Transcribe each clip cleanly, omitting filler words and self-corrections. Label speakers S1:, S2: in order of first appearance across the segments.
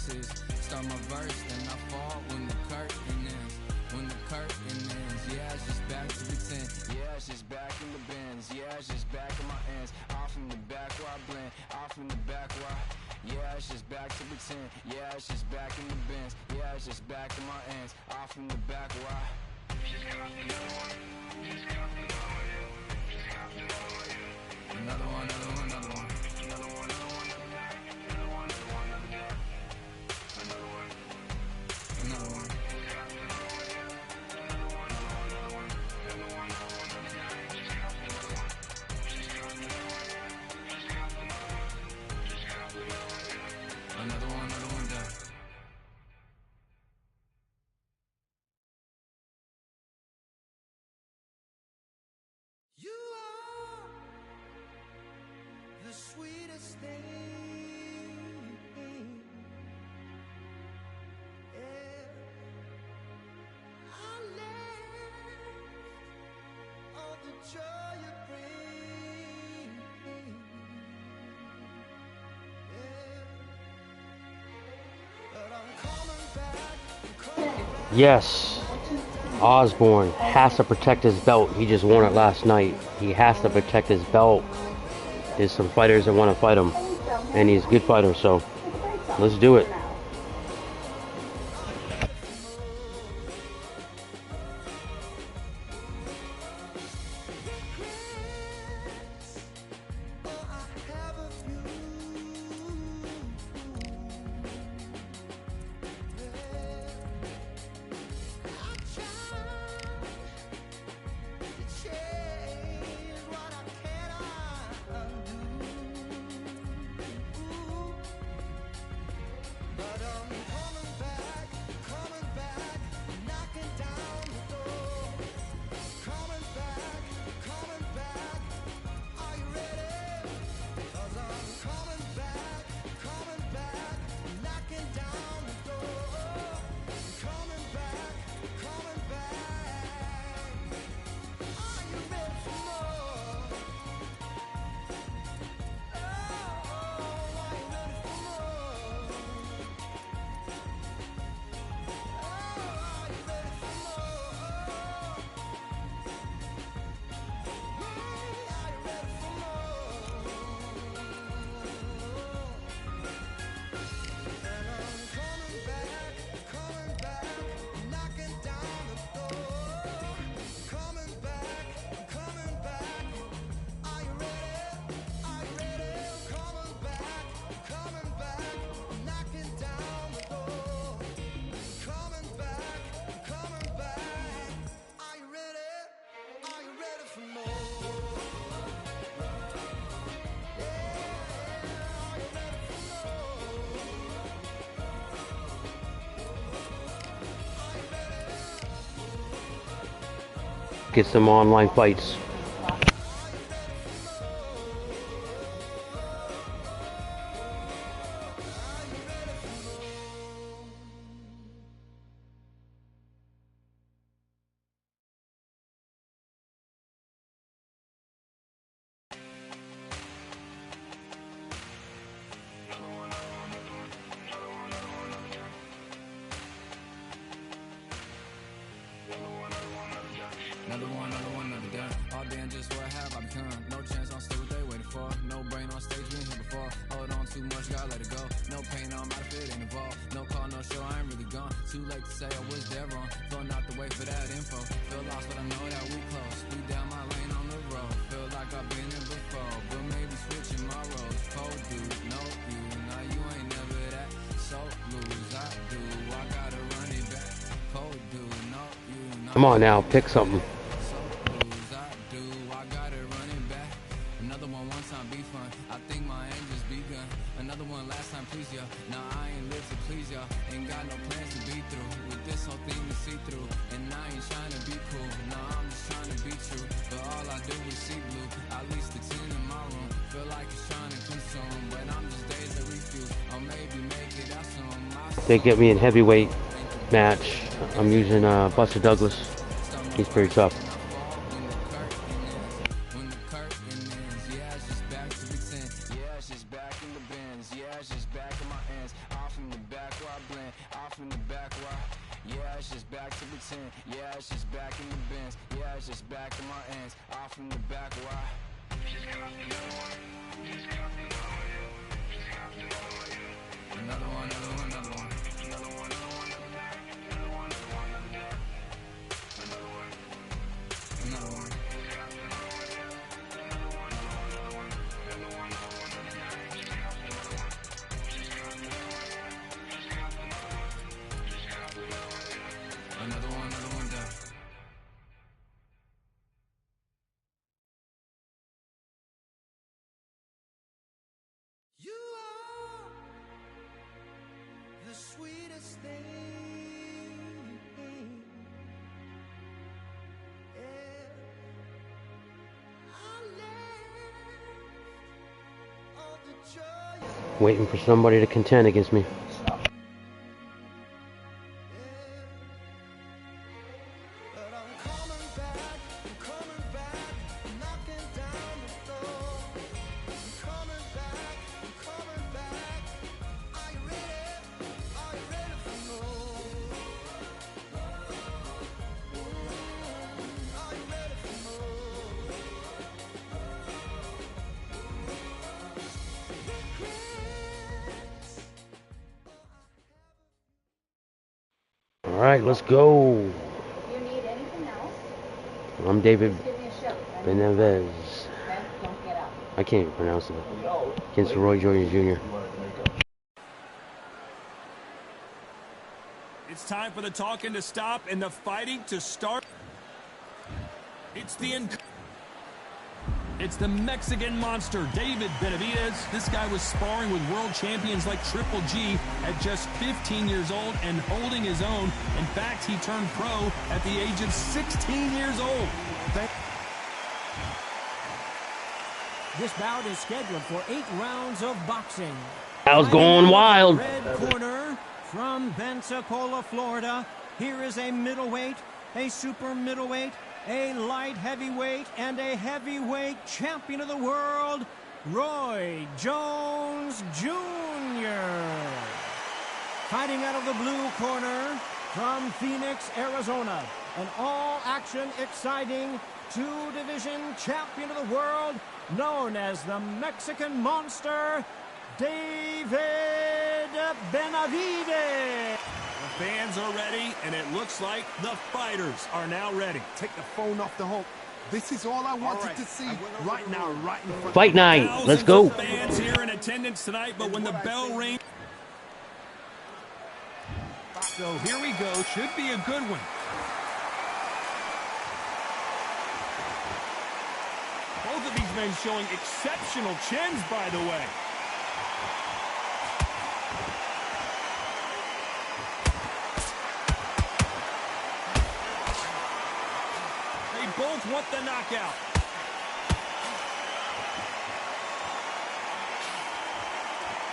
S1: verses. Start my verse, then I fall when the curtain ends. When the curtain ends, yeah, it's just back to pretend. Yeah, it's just back in the bins. Yeah, it's just back in my ends. Off in the back where I blend. Off in the back where I... Yeah, it's just back to pretend. Yeah, it's just back in the bins. Yeah, it's just back in my ends. Off in the back where I... Another one, another one, another one. Another one, another one, another one, another one, another one. Another one. Another one, another one done. You are the sweetest thing. Yeah. I left all the joy you bring. Yeah. But I'm coming back.
S2: Yes, Osborn has to protect his belt. He just won it last night. He has to protect his belt. There's some fighters that want to fight him, and he's a good fighter, so let's do it. Get some online fights.
S1: Another one, another gun. All day and just what have I become? No chance, I'm still what they waiting for. No brain on stage, been here before. Hold on too much, gotta let it go. No pain, I'm out of it, ain't involved. No call, no show, I ain't really gone. Too late to say I was dead wrong. Don't have to wait for that info. Feel lost, but I know that we close. We down my lane on the road. Feel like I've been here before, but maybe switching my roles. Cold dude, no you. Now you ain't never that. So lose, I do. I gotta run it back. Cold dude, no you.
S2: Come on now, pick something.
S1: Another one time be fun. I think my aim just begun. Another one last time please ya. Now I ain't live to please ya. Ain't got no plans to be through. With this whole thing to see through. And I ain't trying to be cool. No, I'm just trying to be true. But all I do is see blue. At least the 10 in my room. Feel like it's trying to consume. But I'm just days that refuse. Or maybe make it out soon.
S2: They get me in heavyweight match. I'm using Buster Douglas. He's pretty tough.
S1: Yeah, it's just back in the bins. Yeah, it's just back in my ends. Off in the back. Yeah, it's just back to pretend. Yeah, it's just back in the bins. Yeah, it's just back in my ends. Off from the back, why? Another one, another one, another one. Another one, another one, another one, another one. Another one down.
S3: You are the sweetest thing. I left all the joy.
S2: Waiting for somebody to contend against me.
S3: But I'm coming back, knocking down the door. I'm coming back. Are you ready for more? Are you ready for more? Regrets.
S2: All right, let's go.
S4: You need anything else?
S2: I'm David
S4: Just give me a shout.
S2: Benavidez.
S4: Okay? Don't get up.
S2: I can't even pronounce it. Against Roy Jones Jr.
S5: It's time for the talking to stop and the fighting to start. It's the Mexican monster, David Benavidez. This guy was sparring with world champions like Triple G at just 15 years old and holding his own. In fact, he turned pro at the age of 16 years old.
S6: This bout is scheduled for 8 rounds of boxing.
S2: I was going wild.
S6: Red corner from Pensacola, Florida. Here is a middleweight, a super middleweight, a light heavyweight, and a heavyweight champion of the world, Roy Jones Jr. Fighting out of the blue corner from Phoenix, Arizona. An all-action, exciting two-division champion of the world, known as the Mexican Monster, David Benavidez.
S5: The fans are ready, and it looks like the fighters are now ready.
S7: Take the phone off the hook. This is all I wanted to see right now, right in front
S2: Fight
S7: of me.
S2: night. Let's go.
S5: Thousands of fans here in attendance tonight, but when the bell rings, so here we go. Should be a good one. Both of these men showing exceptional chins, by the way. They both want the knockout.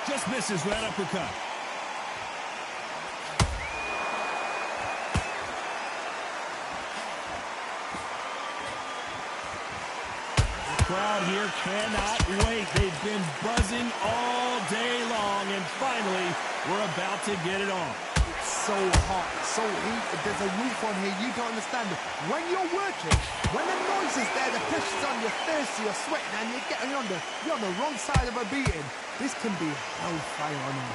S5: Just misses that uppercut. The crowd here cannot wait. They've been buzzing all day long, and finally, we're about to get it on.
S7: So hot, so heated. There's a roof on here. You don't understand it. When you're working, when the noise is there, the pressure's on, you're thirsty, you're sweating, and you're on the wrong side of a beating. This can be hellfire on you.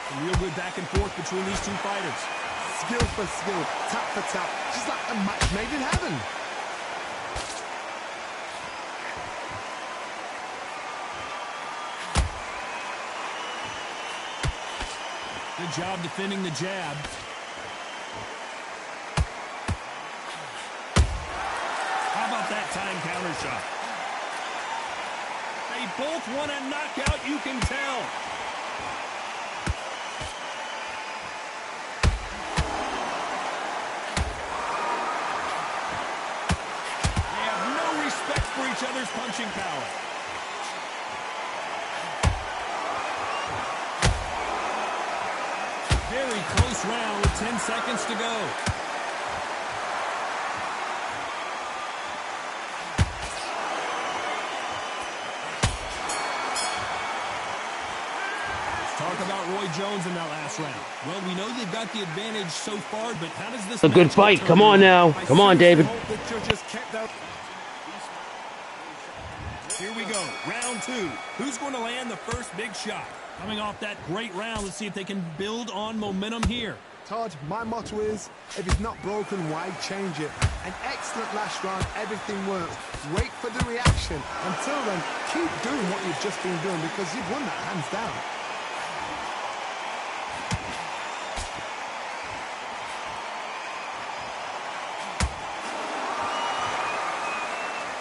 S5: Some real good back and forth between these two fighters.
S7: Skill for skill, tap for tap, just like a match made in heaven.
S5: Good job defending the jab. How about that time counter shot? They both want a knockout, you can tell. They have no respect for each other's punching power. Very close round with 10 seconds to go. Talk about Roy Jones in that last round. Well, we know they've got the advantage so far, but how does this
S2: A good
S5: matchup
S2: fight.
S5: turn
S2: Come on
S5: around?
S2: now. Come on, David.
S7: Hope the judges kept that.
S5: Here we go, round two. Who's going to land the first big shot? Coming off that great round, let's see if they can build on momentum here.
S7: Todd, my motto is, if it's not broken, why change it? An excellent last round, everything works. Wait for the reaction. Until then, keep doing what you've just been doing because you've won that hands down.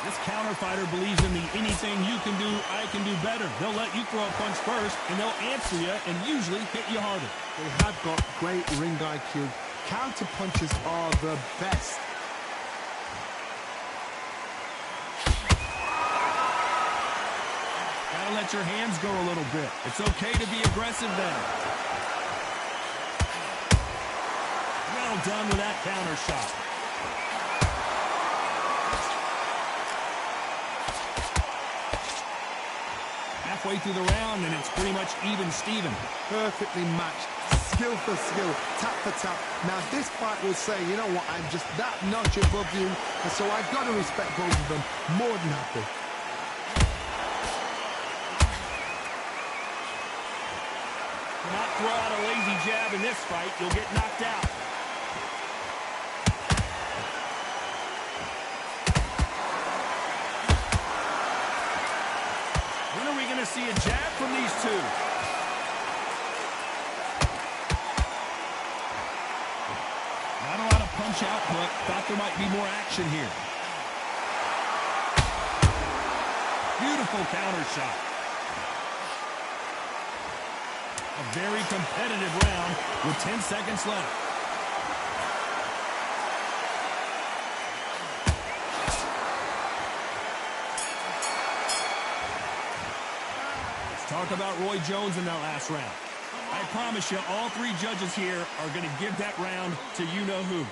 S5: This counter fighter believes in the anything you can do, I can do better. They'll let you throw a punch first, and they'll answer you and usually hit you harder.
S7: They have got great ring IQ. Counter punches are the best.
S5: Gotta let your hands go a little bit. It's okay to be aggressive then. Well done with that counter shot. Halfway through the round, and it's pretty much even Steven.
S7: Perfectly matched. Skill for skill, tap for tap. Now this fight will say, you know what, I'm just that notch above you, and so I've got to respect both of them. More than happy.
S5: Do not throw out a lazy jab in this fight. You'll get knocked out. When are we going to see a jab from these two? Not a lot of punch output. Thought there might be more action here. Beautiful counter shot. A very competitive round with 10 seconds left. Let's talk about Roy Jones in that last round. I promise you, all three judges here are going to give that round to you-know-who.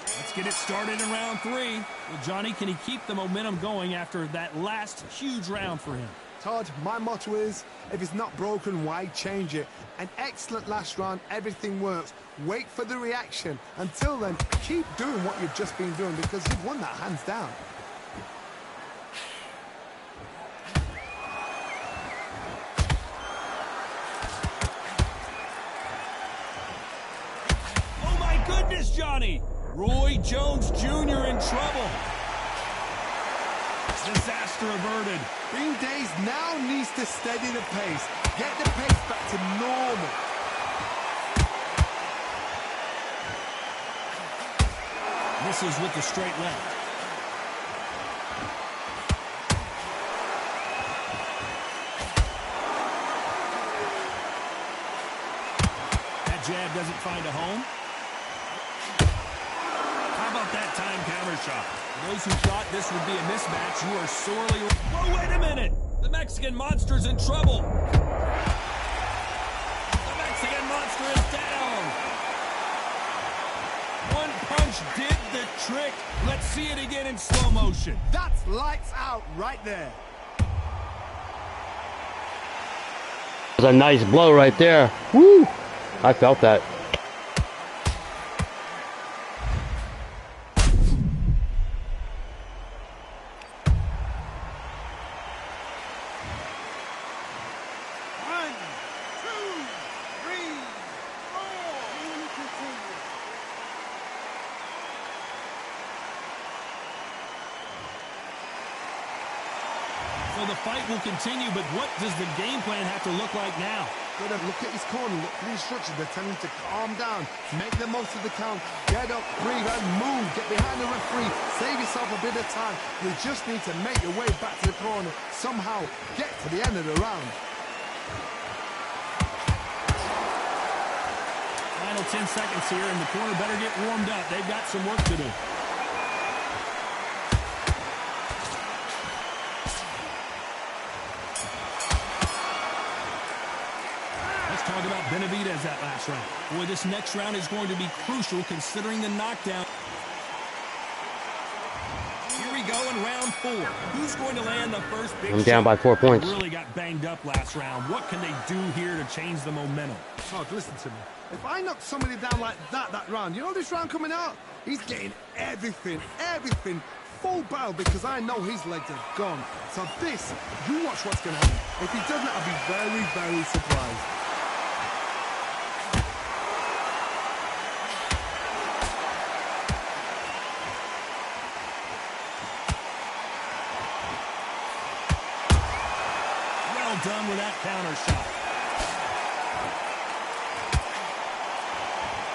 S5: Let's get it started in round three. Well, Johnny, can he keep the momentum going after that last huge round for him?
S7: Todd, my motto is, if it's not broken, why change it? An excellent last round, everything works. Wait for the reaction. Until then, keep doing what you've just been doing because you've won that hands down.
S5: Oh my goodness, Johnny! Roy Jones Jr. in trouble. Disaster averted.
S7: Bing Days now needs to steady the pace. Get the pace back to normal.
S5: Misses with the straight left. That jab doesn't find a home. How about that time counter shot? For those who thought this would be a mismatch, you are sorely... Whoa, wait a minute! The Mexican Monster's in trouble! The Mexican Monster is down! One punch did the trick. Let's see it again in slow motion.
S7: That's lights out right there.
S2: That was a nice blow right there. Woo! I felt that.
S5: So the fight will continue, but what does the game plan have to look like now?
S7: Gotta look at his corner, look for the instructions. They're telling him to calm down, make the most of the count, get up, breathe, and move. Get behind the referee, save yourself a bit of time. You just need to make your way back to the corner. Somehow, get to the end of the round.
S5: Final 10 seconds here, and the corner better get warmed up. They've got some work to do. Talk about Benavidez that last round. Boy, this next round is going to be crucial considering the knockdown. Here we go, go in round 4. Who's going to land the first big
S2: I'm down
S5: shot?
S2: by 4 points.
S5: They really got banged up last round. What can they do here to change the momentum?
S7: Todd, listen to me. If I knock somebody down like that round, you know this round coming out? He's getting everything, full barrel, because I know his legs are gone. So this, you watch what's going to happen. If he doesn't, I'll be very, very surprised.
S5: Well done with that counter shot.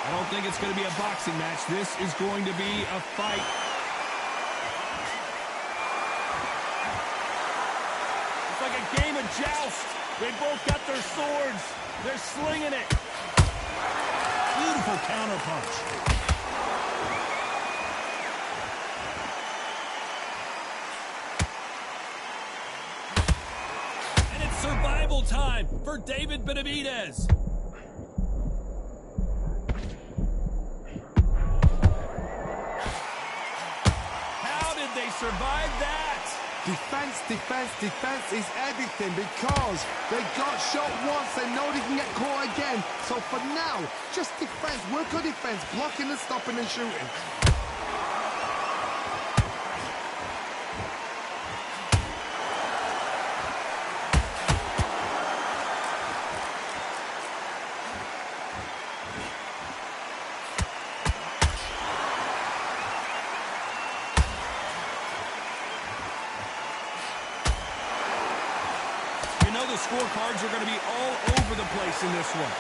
S5: I don't think it's going to be a boxing match. This is going to be a fight. It's like a game of joust. They both got their swords. They're slinging it. Beautiful counter punch. And it's survival time for David Benavidez. They survived that.
S7: Defense is everything, because they got shot once, they know they can get caught again. So for now, just defense, work on defense, blocking and stopping and shooting.
S5: The scorecards are going to be all over the place in this one.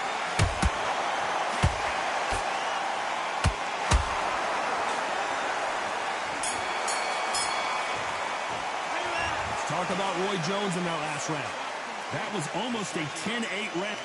S5: Let's talk about Roy Jones in that last round. That was almost a 10-8 round.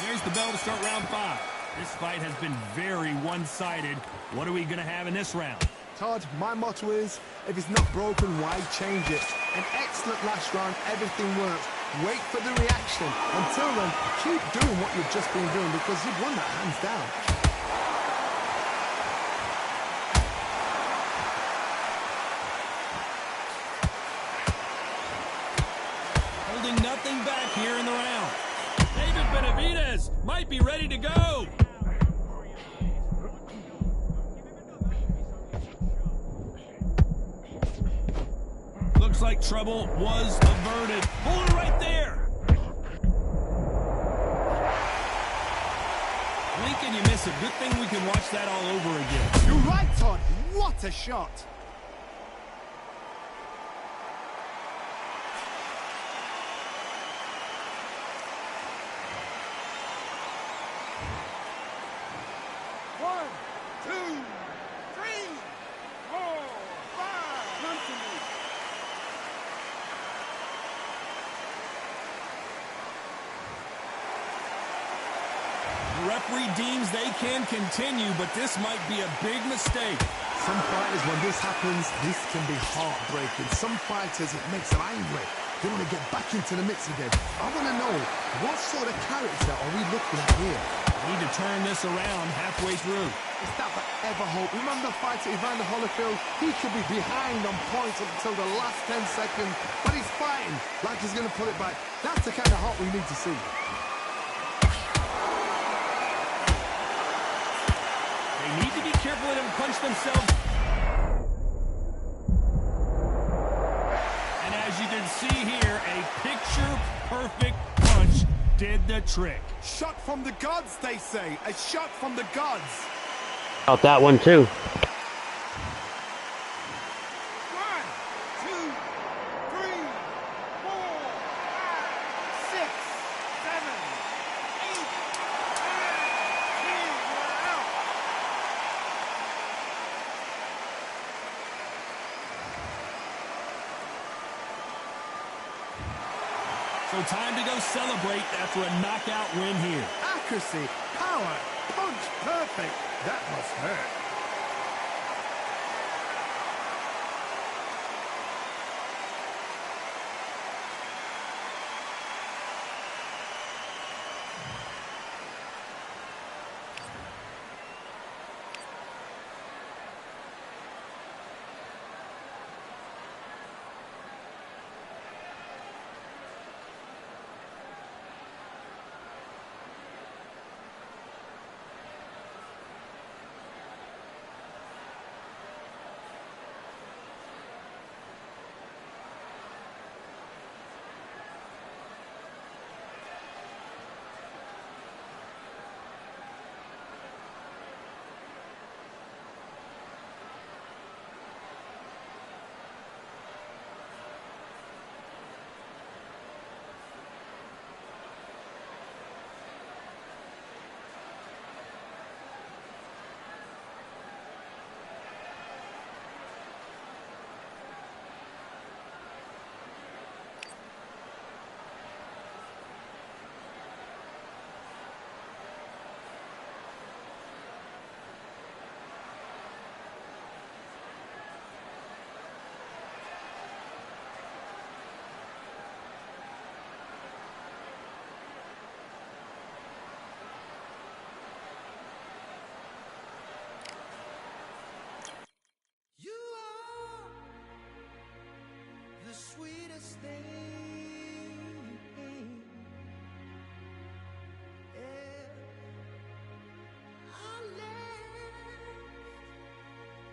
S5: Here's the bell to start round 5. This fight has been very one-sided. What are we going to have in this round?
S7: Todd, my motto is, if it's not broken, why change it? An excellent last round, everything works. Wait for the reaction. Until then, keep doing what you've just been doing, because you've won that hands down.
S5: Holding nothing back here in the round. David Benavidez might be ready to go. Looks like trouble was averted. Hold it right there. Blink and you miss it. Good thing we can watch that all over again.
S7: You're right, Todd. What a shot. One, two, three, four, five. Come to me.
S5: The referee deems they can continue, but this might be a big mistake.
S7: Some fighters, when this happens, this can be heartbreaking. Some fighters, it makes them angry. They want to get back into the mix again. I want to know, what sort of character are we looking at here?
S5: Need to turn this around halfway through.
S7: Is that ever hope? Remember the fight at Evander Holyfield? He could be behind on points up until the last 10 seconds, but he's fighting like he's going to pull it back. That's the kind of hope we need to see.
S5: They need to be careful they don't punch themselves. And as you can see here, a picture-perfect punch did the trick.
S7: Shot from the gods, they say. A shot from the gods.
S2: Out that one too.
S7: 1, 2, 3, 4, 5, 6, 7, 8, 9, 10. We're out.
S5: So time to go celebrate after a knockout win here.
S7: Accuracy, power, punch, perfect. That must hurt.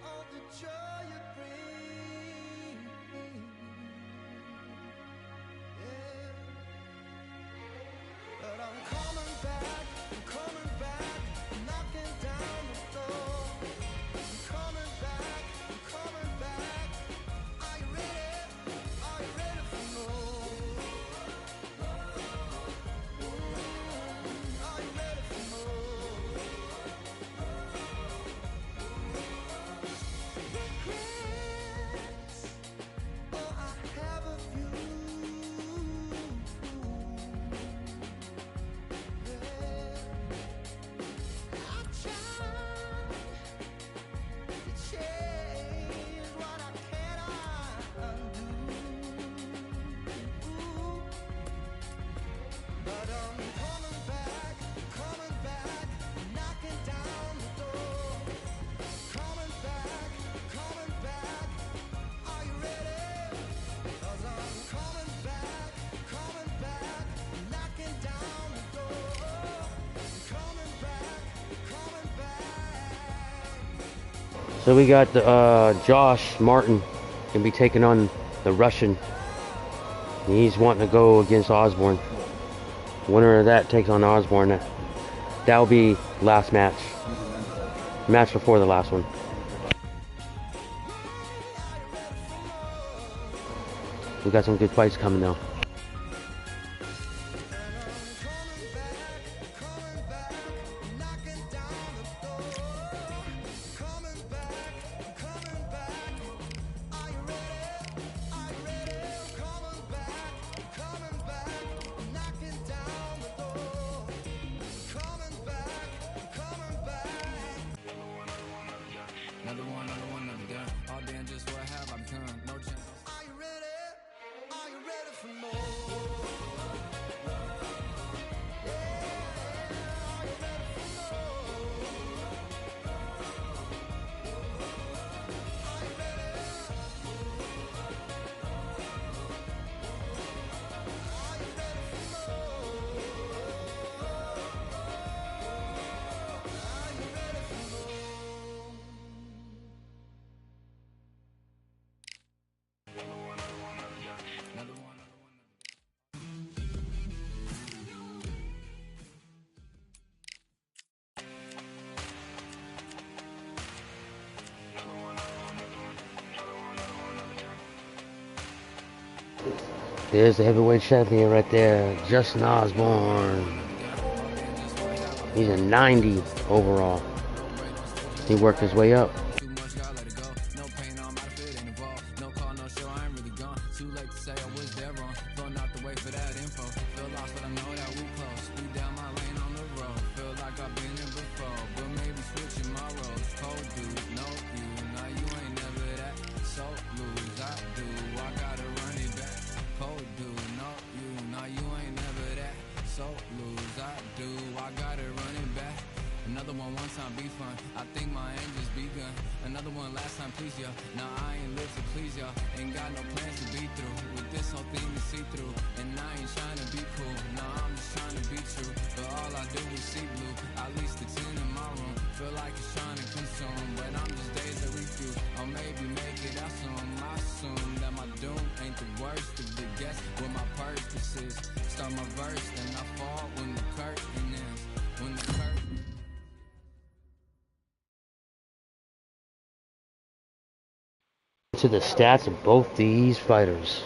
S3: All the joy you bring, yeah. But I'm coming back, knocking down the door. I'm coming back, Are you ready? Are you ready for more? Are you ready for more? Regrets, oh, I have a few. Yeah. I've tried to change what I cannot undo. But I'm coming back, knocking down the door. Coming back, are you ready? 'Cause I'm coming back, knocking down the door. Coming back.
S2: So we got Josh Martin gonna be taking on the Russian. He's wanting to go against Osborn. Winner of that takes on Osborn. That'll be last match. Match before the last one. We got some good fights coming though.
S1: Another one, another done. All day and just what have I become? No chance.
S3: Are you ready? Are you ready for more?
S1: Another one,
S2: There's the heavyweight champion right there, Justin Osborn. He's a 90 overall. He worked his way up.
S1: too much, gotta let it go. No pain, I'm out of it, ain't involved. No call, no show, I ain't really gone. Too late to say I was there wrong. Don't have to wait for that info. Feel lost, but I know that we close. Speed down my lane on the road. Feel like I've been in before, but maybe switching my roles. Cold dude, no you. Now you ain't never that. So lose, I do. I gotta run it back. Cold dude, no you. Now you ain't never that. So lose, I do. I gotta run it back. Another one time be fun. I think my aim just begun. Another one last time please ya. Now I ain't lived to please ya. Ain't got no plans to be through. With this whole thing to see through. And I ain't trying to be cool. Nah, I'm just trying to be true. But all I do is see blue. At least the 10 in my room. Feel like it's trying to consume. But I'm just days that refuse. Or maybe make it out soon. I assume that my doom ain't the worst of the guess. What my purpose is. Start my verse, then I fall when the curtain ends. When the curtain
S2: To the stats of both these fighters.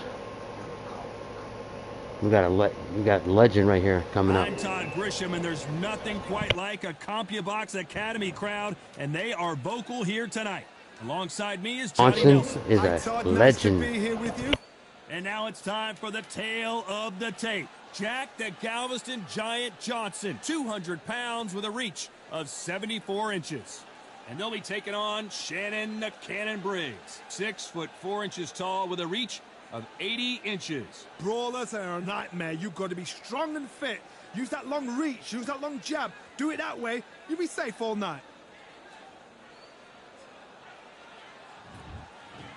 S2: We got legend right here coming up.
S5: I'm Todd Grisham, and there's nothing quite like a CompuBox Academy crowd, and they are vocal here tonight. Alongside me is Johnny
S2: Johnson
S5: Nelson.
S2: is
S7: Hi,
S2: a
S7: Todd,
S2: legend.
S7: Nice to be here with you.
S5: And now it's time for the tale of the tape. Jack the Galveston Giant Johnson, 200 pounds with a reach of 74 inches. And they'll be taking on Shannon the Cannon Briggs, 6'4" tall with a reach of 80 inches.
S7: Brawlers are a nightmare. You've got to be strong and fit. Use that long reach. Use that long jab. Do it that way. You'll be safe all night.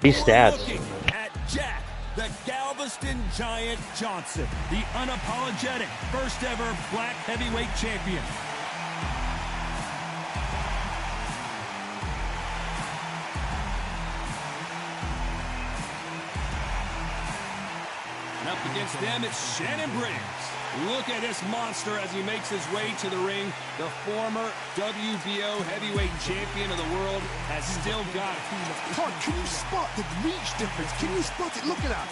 S2: These stats.
S5: Looking at Jack the Galveston Giant Johnson, the unapologetic first ever black heavyweight champion. And up against them, it's Shannon Briggs. Look at this monster as he makes his way to the ring. The former WBO heavyweight champion of the world has still got it.
S7: Todd, can you spot the reach difference? Can you spot it? Look at that.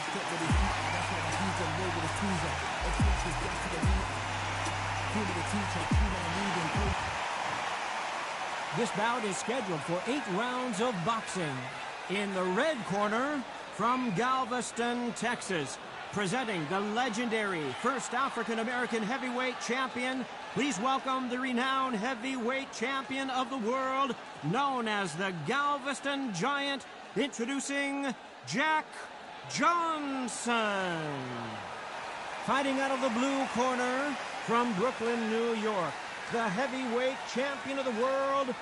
S6: This bout is scheduled for 8 rounds of boxing. In the red corner, from Galveston, Texas, presenting the legendary first African-American heavyweight champion, please welcome the renowned heavyweight champion of the world, known as the Galveston Giant, introducing Jack Johnson. Fighting out of the blue corner, from Brooklyn, New York, the heavyweight champion of the world,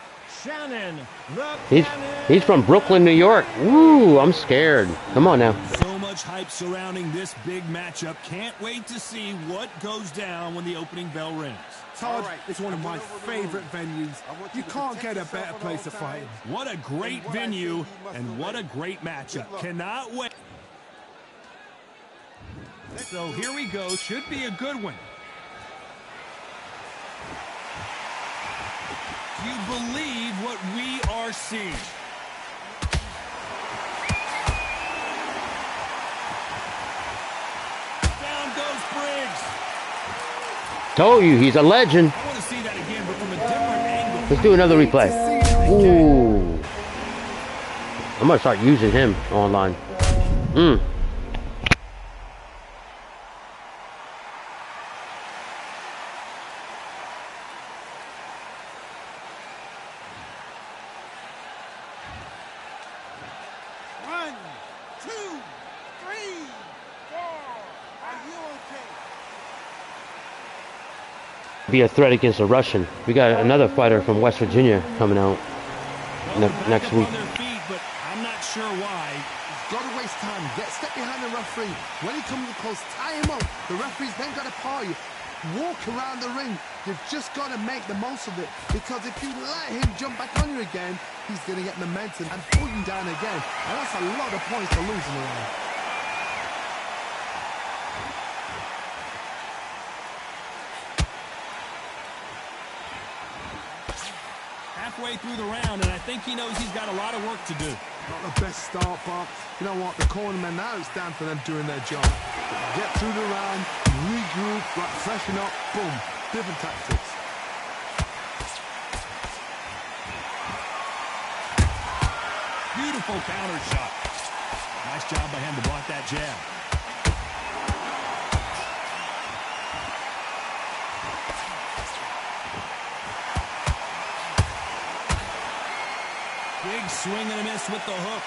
S6: Shannon the Cannon.
S2: He's from Brooklyn, New York. Ooh, I'm scared. Come on now.
S5: So much hype surrounding this big matchup. Can't wait to see what goes down when the opening bell rings.
S7: Todd, it's one of my favorite venues. You can't get a better place to fight.
S5: What a great venue and what a great matchup. Cannot wait. So here we go. Should be a good one. Do you believe what we are seeing? Down goes Briggs.
S2: Told you, he's a legend.
S5: I want to see that again, but from a different angle.
S2: Let's do another replay. Ooh. I'm going to start using him online. Be a threat against a Russian. We got another fighter from West Virginia coming out next week.
S5: On their feet, but I'm not sure why.
S7: He's got to waste time. Step behind the referee. When he comes close, tie him up. The referee's then got to party. Walk around the ring. You've just got to make the most of it. Because if you let him jump back on you again, he's going to get momentum and pull you down again. And that's a lot of points to lose in the round.
S5: Halfway through the round, and I think he knows he's got a lot of work to do.
S7: Not the best start, but you know what? The cornermen, now it's down for them doing their job. Get through the round, regroup, freshen up, boom. Different tactics.
S5: Beautiful counter shot. Nice job by him to block that jab. Big swing and a miss with the hook.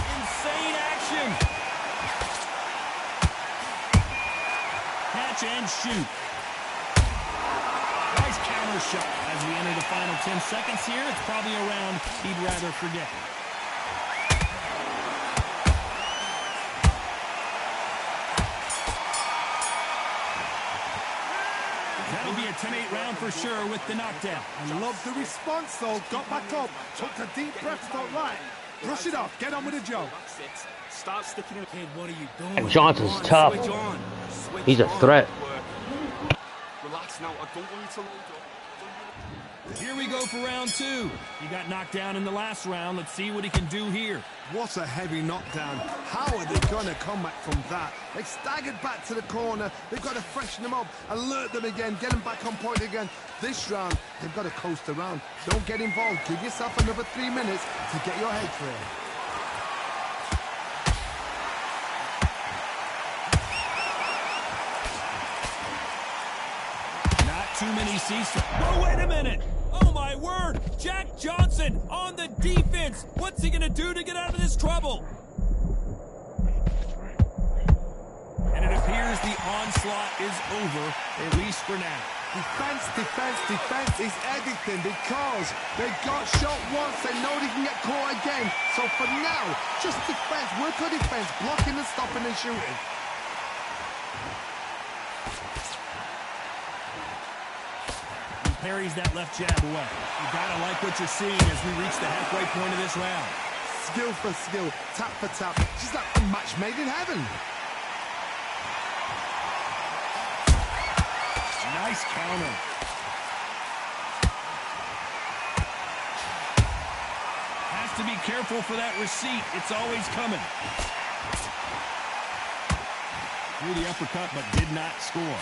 S5: Insane action. Catch and shoot. Nice counter shot. As we enter the final 10 seconds here, it's probably a round he'd rather forget. That'll be a 10-8 round for sure with the knockdown.
S7: I love the response, though. Got back up, took a deep breath, thought, right, brush it off, get on with the job.
S8: Start sticking it. Kid, what are you doing?
S2: And Johnson's tough.
S8: Switch on. Switch
S2: He's a
S8: on.
S2: threat.
S8: Relax now. I don't want you to load up.
S5: Here we go for round 2. He got knocked down in the last round. Let's see what he can do here.
S7: What a heavy knockdown. How are they going to come back from that? They staggered back to the corner. They've got to freshen them up, alert them again, get them back on point again. This round, they've got to coast around. Don't get involved. Give yourself another 3 minutes to get your head clear.
S5: Too many seats. Oh, wait a minute. Oh, my word. Jack Johnson on the defense. What's he going to do to get out of this trouble? And it appears the onslaught is over, at least for now.
S7: Defense, defense, defense is everything because they got shot once, they know they can get caught again. So for now, just defense, work on defense, blocking and stopping and shooting.
S5: He parries that left jab away. You gotta like what you're seeing as we reach the halfway point of this round.
S7: Skill for skill, tap for tap, just like a match made in heaven.
S5: Nice counter. Has to be careful for that receipt. It's always coming. Threw the uppercut, but did not score.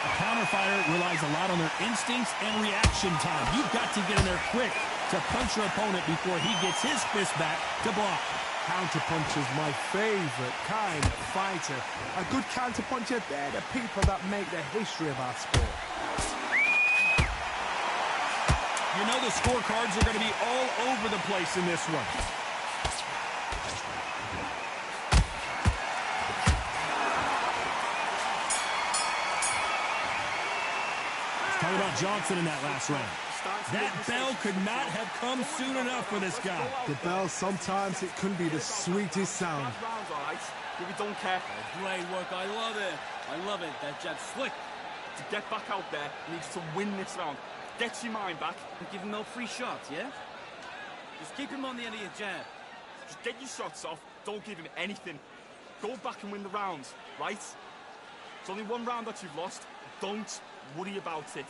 S5: The counter fighter relies a lot on their instincts and reaction time. You've got to get in there quick to punch your opponent before he gets his fist back to block.
S7: Counterpuncher's my favorite kind of fighter. A good counterpuncher, they're the people that make the history of our sport.
S5: You know the scorecards are going to be all over the place in this one. Let's talk about Johnson in that last round. That bell could not have come soon enough for this guy.
S7: The bell, sometimes it can be the sweetest sound.
S8: Rounds, all right? But we don't care.
S9: Great work. I love it. I love it. That jab's slick.
S8: To get back out there, needs to win this round. Get your mind back.
S9: And give him no free shots, yeah? Just keep him on the end of your jab.
S8: Just get your shots off. Don't give him anything. Go back and win the rounds, right? It's only one round that you've lost. Don't worry about it.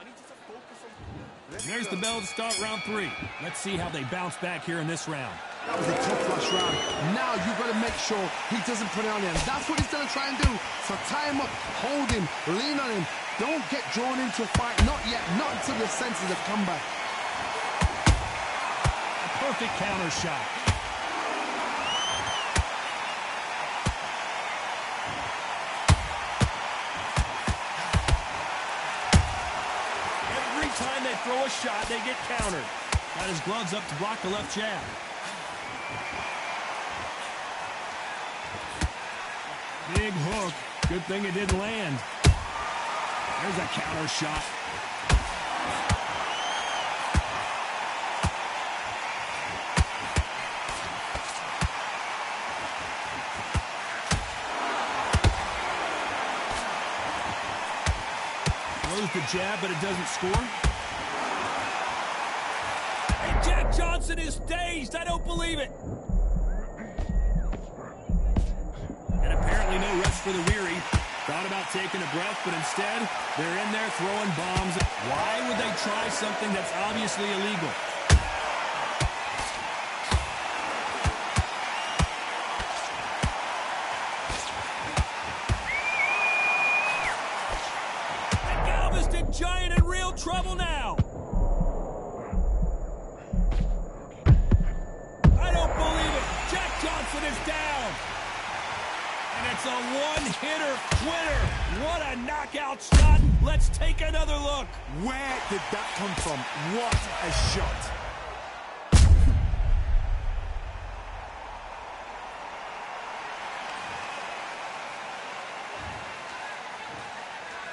S8: I need you to focus on...
S5: There's the bell to start round 3. Let's see how they bounce back here in this round.
S7: That was a tough last round. Now you've got to make sure he doesn't put it on him. That's what he's going to try and do. So tie him up, hold him, lean on him. Don't get drawn into a fight. Not yet. Not until your senses have come back.
S5: A perfect counter shot. Every time they throw a shot, they get countered. Got his gloves up to block the left jab. Big hook. Good thing it didn't land. There's a counter shot. Throws the jab, but it doesn't score. And Jack Johnson is dazed. I don't believe it. And apparently no rest for the weary. Thought about taking a breath, but instead, they're in there throwing bombs. Why would they try something that's obviously illegal? And Galveston Giant in real trouble now. I don't believe it. Jack Johnson is down. And it's a one-hitter quitter. What a knockout shot. Let's take another look.
S7: Where did that come from? What a shot.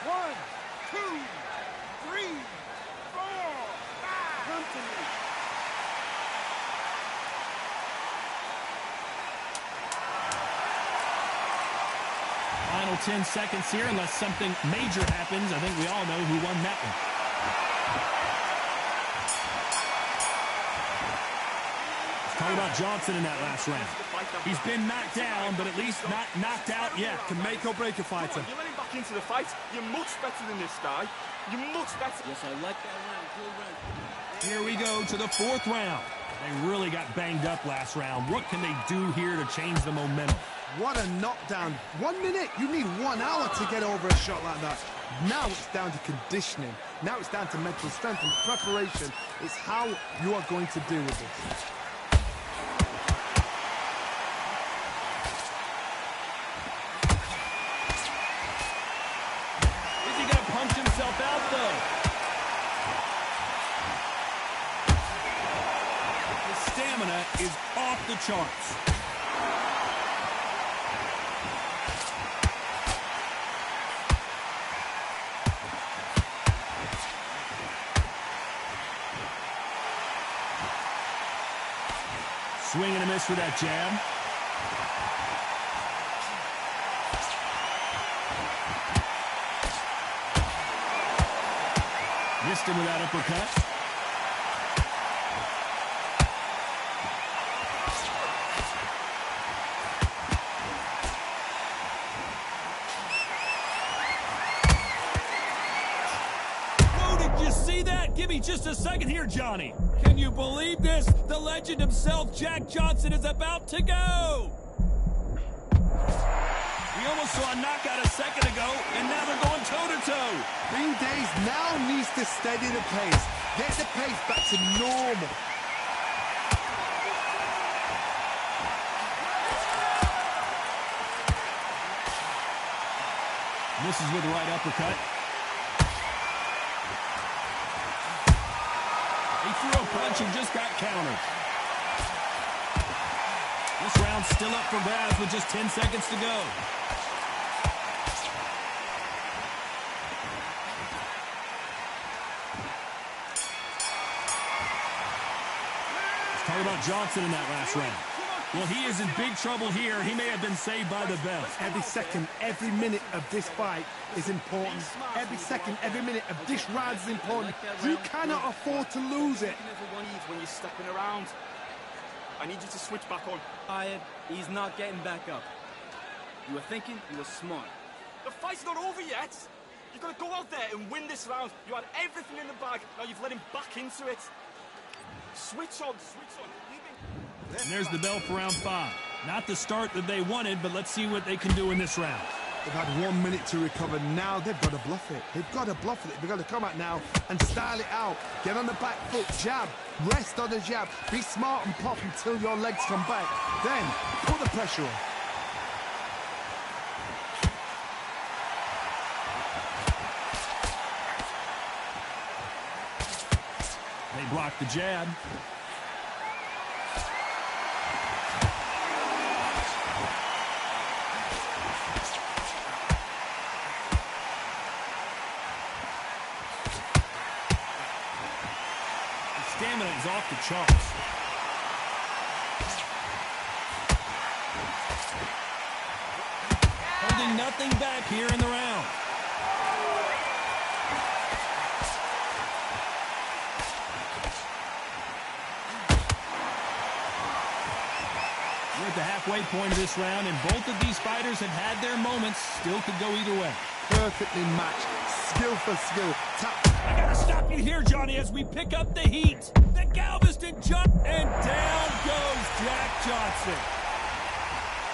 S3: One, two, three, four, five. Come to me.
S5: Final 10 seconds here, unless something major happens. I think we all know who won that one. Let's talk about Johnson in that last round. He's been knocked down, but at least not knocked out yet.
S7: Can make or break a fighter.
S8: You're letting back into the fight. You're much better than this guy. You're much better.
S9: Yes, I like that round. Good round.
S5: Here we go to the 4th round. They really got banged up last round. What can they do here to change the momentum?
S7: What a knockdown. 1 minute, you need 1 hour to get over a shot like that. Now it's down to conditioning. Now it's down to mental strength and preparation. It's how you are going to deal with this.
S5: Is he going to punch himself out, though? The stamina is off the charts. Swing and a miss for that jab. Missed him with that uppercut. Give me just a second here, Johnny. Can you believe this? The legend himself, Jack Johnson, is about to go. We almost saw a knockout a second ago, and now they're going toe-to-toe.
S7: Green Days now needs to steady the pace. Get the pace back to normal.
S5: Misses with the right uppercut. He threw a punch and just got countered. This round's still up for grabs with just 10 seconds to go. Let's talk about Johnson in that last round. Well, he is in big trouble here. He may have been saved by the bell.
S7: Every second, every minute of this fight is important. Every second, every minute of this round is important. You cannot afford to lose it.
S8: When you're stepping around, I need you to switch back on.
S9: Tired. He's not getting back up. You were thinking, you were smart.
S8: The fight's not over yet. You've got to go out there and win this round. You had everything in the bag. Now you've let him back into it. Switch on, switch on.
S5: And there's the bell for round 5. Not the start that they wanted, but let's see what they can do in this round.
S7: They've had 1 minute to recover. Now they've got to bluff it. They've got to bluff it. They've got to come out now and style it out. Get on the back foot, jab, rest on the jab. Be smart and pop until your legs come back. Then put the pressure on.
S5: They block the jab. Stamina is off the charts. Holding nothing back here in the round. We're at the halfway point of this round, and both of these fighters have had their moments. Still could go either way.
S7: Perfectly matched. Skill for skill.
S5: I gotta stop you here, Johnny, as we pick up the heat. The Galveston jump, and down goes Jack Johnson.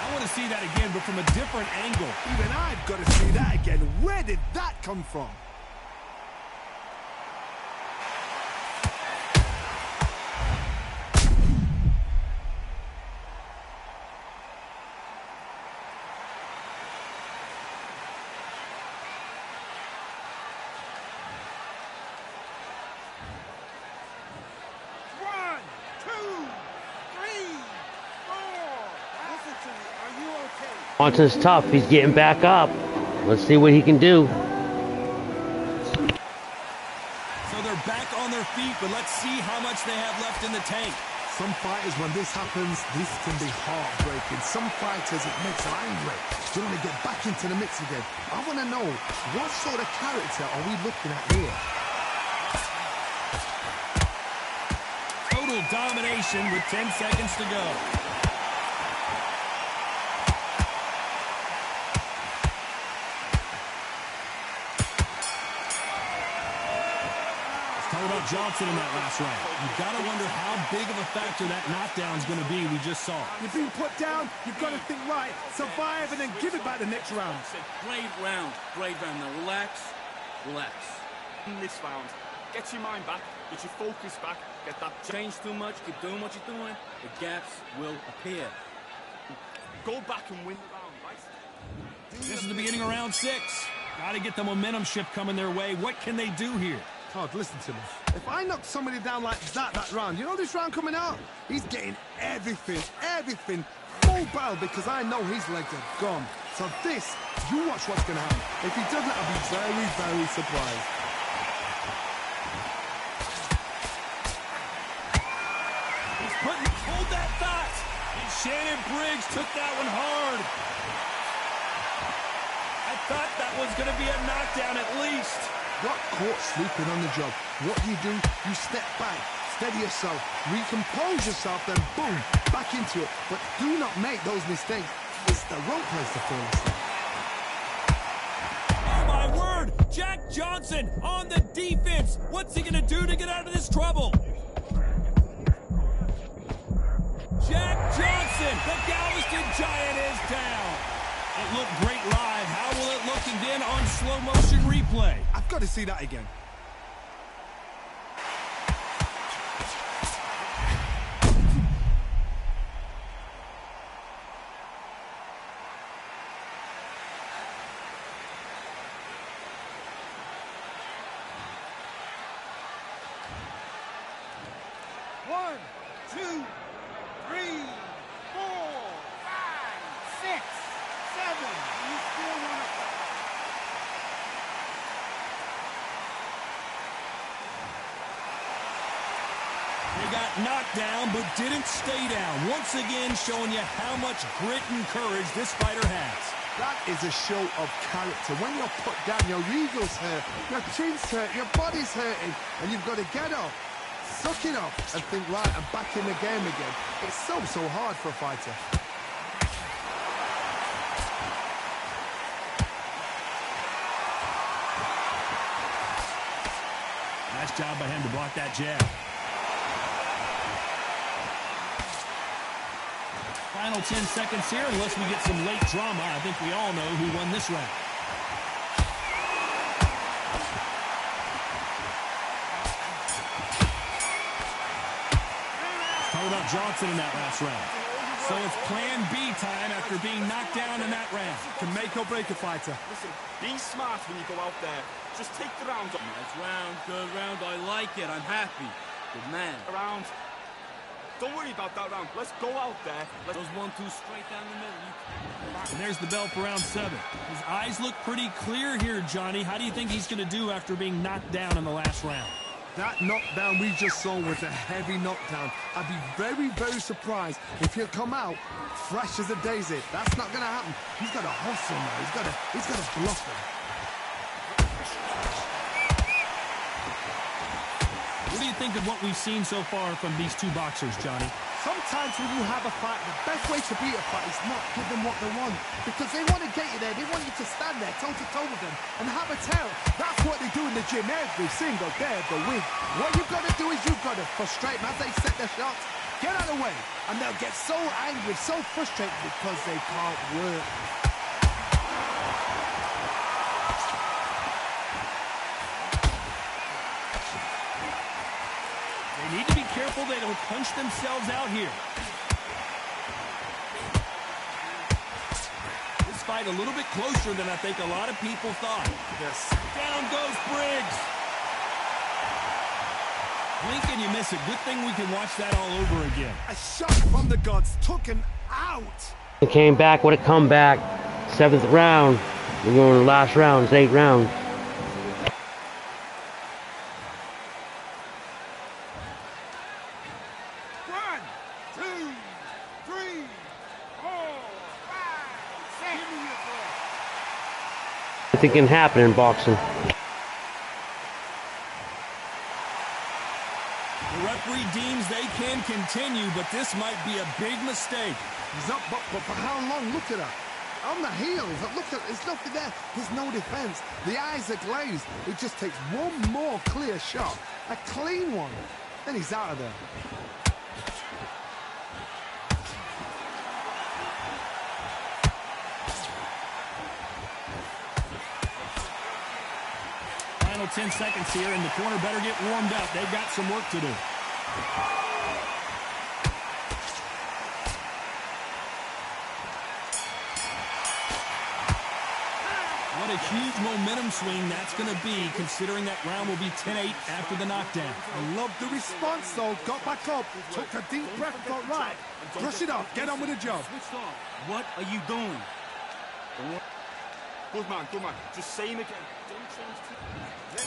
S5: I want to see that again, but from a different angle.
S7: Even I've got to see that again. Where did that come from?
S2: Johnson's tough. He's getting back up. Let's see what he can do.
S5: So they're back on their feet, but let's see how much they have left in the tank.
S7: Some fighters, when this happens, this can be heartbreaking. Some fighters, it makes them angry. They want to get back into the mix again. I want to know, what sort of character are we looking at here?
S5: Total domination with 10 seconds to go. About Johnson in that last round. You've got to wonder how big of a factor that knockdown is going to be. We just saw.
S7: You've been put down. You've got to think right, survive, and then give it back the next round.
S9: Great round. Great round. Now relax. Relax.
S8: In this round, get your mind back, get your focus back, get that...
S9: Change too much, keep doing what you're doing, the gaps will appear.
S8: Go back and win the round, right?
S5: This is the beginning of round 6. Got to get the momentum shift coming their way. What can they do here?
S7: Todd, listen to me. If I knock somebody down like that round, you know this round coming out? He's getting everything, full barrel, because I know his legs are gone. So this, you watch what's going to happen. If he doesn't, I'll be very, very surprised.
S5: He's putting, hold that thought. Shannon Briggs took that one hard. I thought that was going to be a knockdown at least.
S7: Got caught sleeping on the job. What do? You step back, steady yourself, recompose yourself, then boom, back into it. But do not make those mistakes. It's the wrong place to fall asleep.
S5: Oh my word! Jack Johnson on the defense. What's he going to do to get out of this trouble? Jack Johnson, the Galveston Giant, is down. It looked great live. How will it look again on slow motion replay?
S7: I've got to see that again.
S3: One, two, three, 4, 5, 6, 7. You still want to...
S5: They got knocked down, but didn't stay down. Once again, showing you how much grit and courage this fighter has.
S7: That is a show of character. When you're put down, your ego's hurt, your chin's hurt, your body's hurting, and you've got to get up, suck it up, and think, right, I'm back in the game again. It's so hard for a fighter.
S5: Nice job by him to block that jab. Final 10 seconds here, unless we get some late drama. I think we all know who won this round. Talking about Johnson in that last round. So it's plan B time after being knocked down in that round.
S7: Can make or break a fighter.
S8: Listen, be smart when you go out there. Just take the round.
S9: Nice round, good round. I like it. I'm happy. Good man.
S8: Around. Don't worry about that round. Let's go out there.
S9: Those 1-2 straight down the middle.
S5: And there's the bell for round 7. His eyes look pretty clear here, Johnny. How do you think he's going to do after being knocked down in the last round?
S7: That knockdown we just saw was a heavy knockdown. I'd be very, very surprised if he'll come out fresh as a daisy. That's not going to happen. He's got to hustle now. He's got to bluff him.
S5: What do you think of what we've seen so far from these two boxers, Johnny?
S7: Sometimes when you have a fight, the best way to beat a fight is not give them what they want. Because they want to get you there. They want you to stand there toe-to-toe with them and have a tell. That's what they do in the gym every single day of the week. What you've got to do is you've got to frustrate them as they set their shots. Get out of the way. And they'll get so angry, so frustrated because they can't work.
S5: They need to be careful they don't punch themselves out here. This fight a little bit closer than I think a lot of people thought.
S7: Yes.
S5: Down goes Briggs. Blink and you miss it. Good thing we can watch that all over again.
S7: A shot from the gods took him out.
S2: He came back with a comeback. 7th round. We're going to the last round. It's 8 rounds. Anything can happen in boxing.
S5: The referee deems they can continue, but this might be a big mistake.
S7: He's up, but for how long? Look at that. On the heels. Look at, there's nothing there. There's no defense. The eyes are glazed. It just takes one more clear shot. A clean one. Then he's out of there.
S5: Final 10 seconds here, and the corner better get warmed up. They've got some work to do. What a huge momentum swing that's going to be, considering that round will be 10-8 after the knockdown.
S7: I love the response, though. Got back up, took a deep breath, thought, right, brush it off, get on with the job.
S9: Switched off. What are you doing?
S8: Good man, good man. Just say him again. Don't change.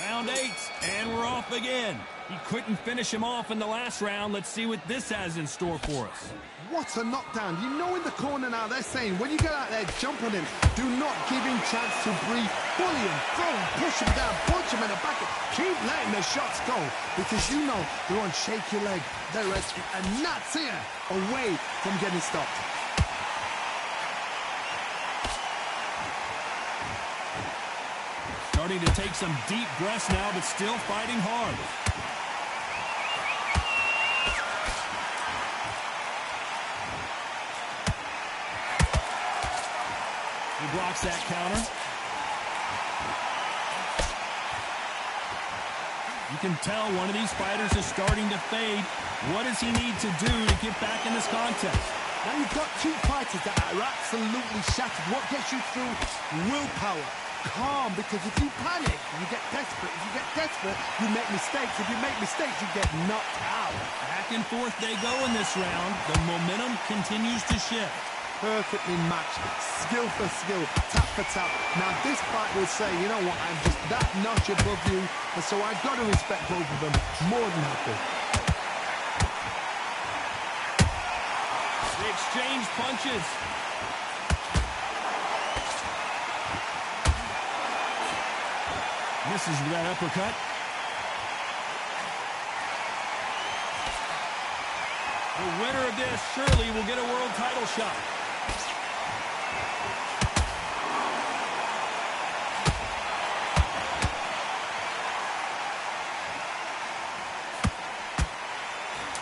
S5: Round round 8, and we're off again. He couldn't finish him off in the last round. Let's see what this has in store for us.
S7: What a knockdown. You know in the corner now they're saying when you get out there, jump on him. Do not give him chance to breathe. Bully him, throw him, push him down, punch him in the back. Keep letting the shots go because you know they're on shaky leg. They're a nuts here away from getting stopped.
S5: Starting to take some deep breaths now, but still fighting hard. He blocks that counter. You can tell one of these fighters is starting to fade. What does he need to do to get back in this contest?
S7: Now you've got two fighters that are absolutely shattered. What gets you through? Willpower. Calm, because if you panic, you get desperate. If you get desperate, you make mistakes. If you make mistakes, you get knocked out.
S5: Back and forth they go in this round. The momentum continues to shift.
S7: Perfectly matched, skill for skill, tap for tap. Now this fight will say, you know what, I'm just that notch above you, and so I've got to respect both of them. More than happy.
S5: They exchange punches. Misses with that uppercut. The winner of this surely will get a world title shot.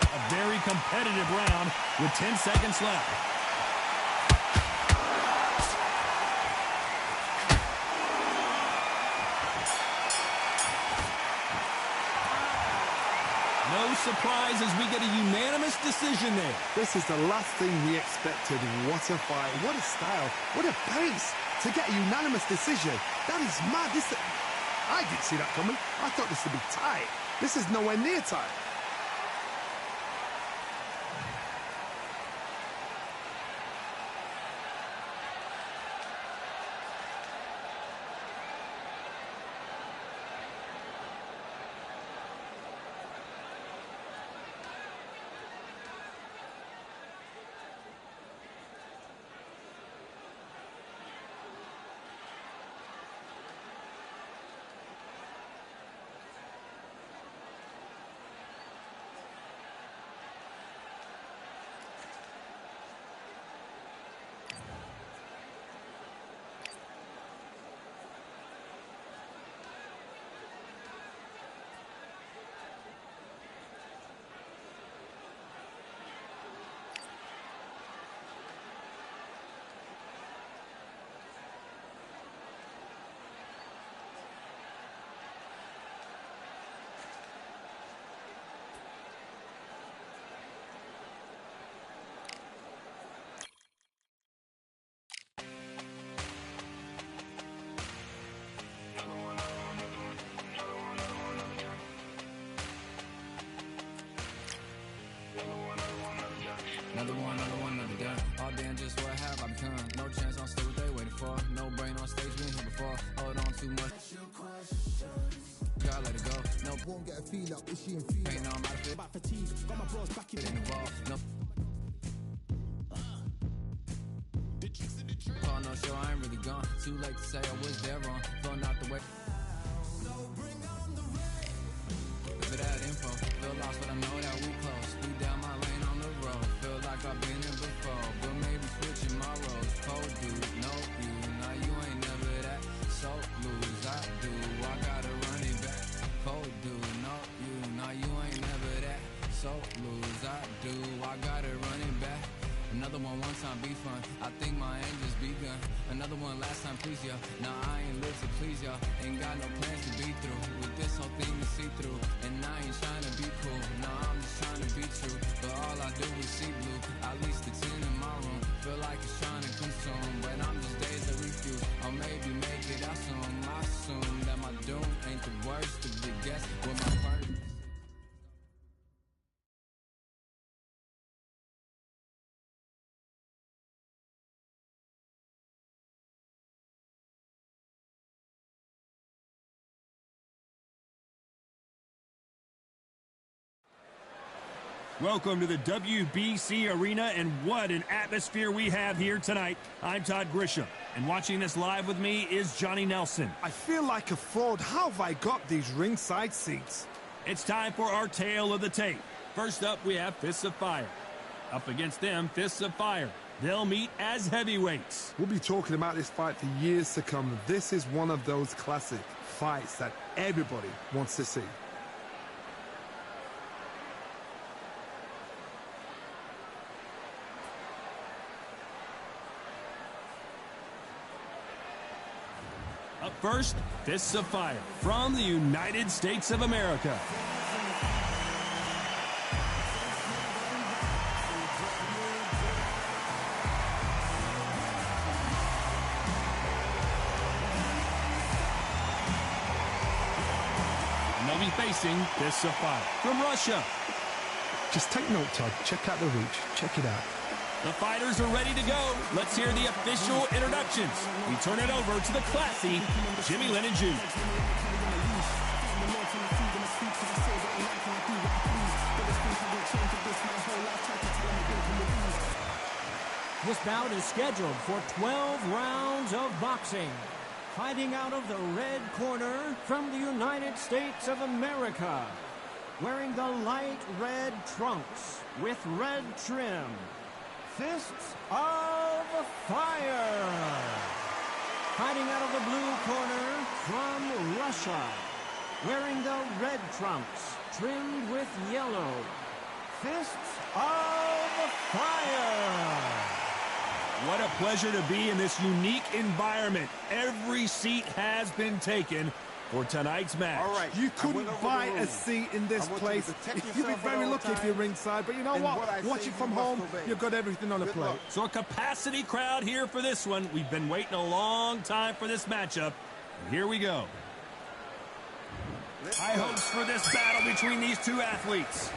S5: A very competitive round with 10 seconds left. No surprise as we get a unanimous decision there.
S7: This is the last thing we expected. What a fight, what a style, what a pace to get a unanimous decision. That is mad. I didn't see that coming. I thought this would be tight. This is nowhere near tight.
S1: Another one, another done. All damn, just what have I become? No chance, I'm still what they waiting for. No brain on stage, been here before. Hold on too much. Gotta let it go. No, won't get a feel up. Is she in feel? Pain on my fit. Back fatigue. Got my bros back in the ball. No. Call no show, I ain't really gone. Too late to say I was there wrong. Throwing out the way. For that info, feel lost, but I know that we close. We down my lane on the road. Feel like I've been here before, but maybe switching my roles. Cold dude, no you, now you ain't never that. So lose, I do, I gotta run it back. Cold dude, no you, now you ain't never that. So lose, I do, I gotta run it back. Another one time be fun. I think my aim just begun. Another one last time, please, y'all. Nah, I ain't live to please y'all. Ain't got no plans to be through. With this whole thing to see through. And I ain't trying to be cool. Nah, I'm just trying to be true. But all I do is see blue. At least the 10 in my room. Feel like it's trying to consume. But I'm just days that refuse. Or maybe make it out soon. I assume that my doom ain't the worst of the guess. With my purpose.
S5: Welcome to the WBC Arena, and what an atmosphere we have here tonight. I'm Todd Grisham, and watching this live with me is Johnny Nelson.
S7: I feel like a fraud. How have I got these ringside seats?
S5: It's time for our tale of the tape. First up, we have Fists of Fire. Up against them, Fists of Fire. They'll meet as heavyweights.
S7: We'll be talking about this fight for years to come. This is one of those classic fights that everybody wants to see.
S5: Up first, Fists of Fire from the United States of America. And they'll be facing Fists of Fire from Russia.
S7: Just take note, Todd. Check out the reach. Check it out.
S5: The fighters are ready to go. Let's hear the official introductions. We turn it over to the classy Jimmy Lennon Jr.
S6: This bout is scheduled for 12 rounds of boxing. Fighting out of the red corner from the United States of America. Wearing the light red trunks with red trim. Fists of Fire. Fighting out of the blue corner from Russia. Wearing the red trunks, trimmed with yellow. Fists of Fire.
S5: What a pleasure to be in this unique environment. Every seat has been taken for tonight's match.
S7: All right, you couldn't buy a seat in this place. You'd be very lucky if you're ringside, but you know what? Watch it from home, you've got everything on the plate.
S5: So a capacity crowd here for this one. We've been waiting a long time for this matchup. And here we go. High hopes for this battle between these two athletes.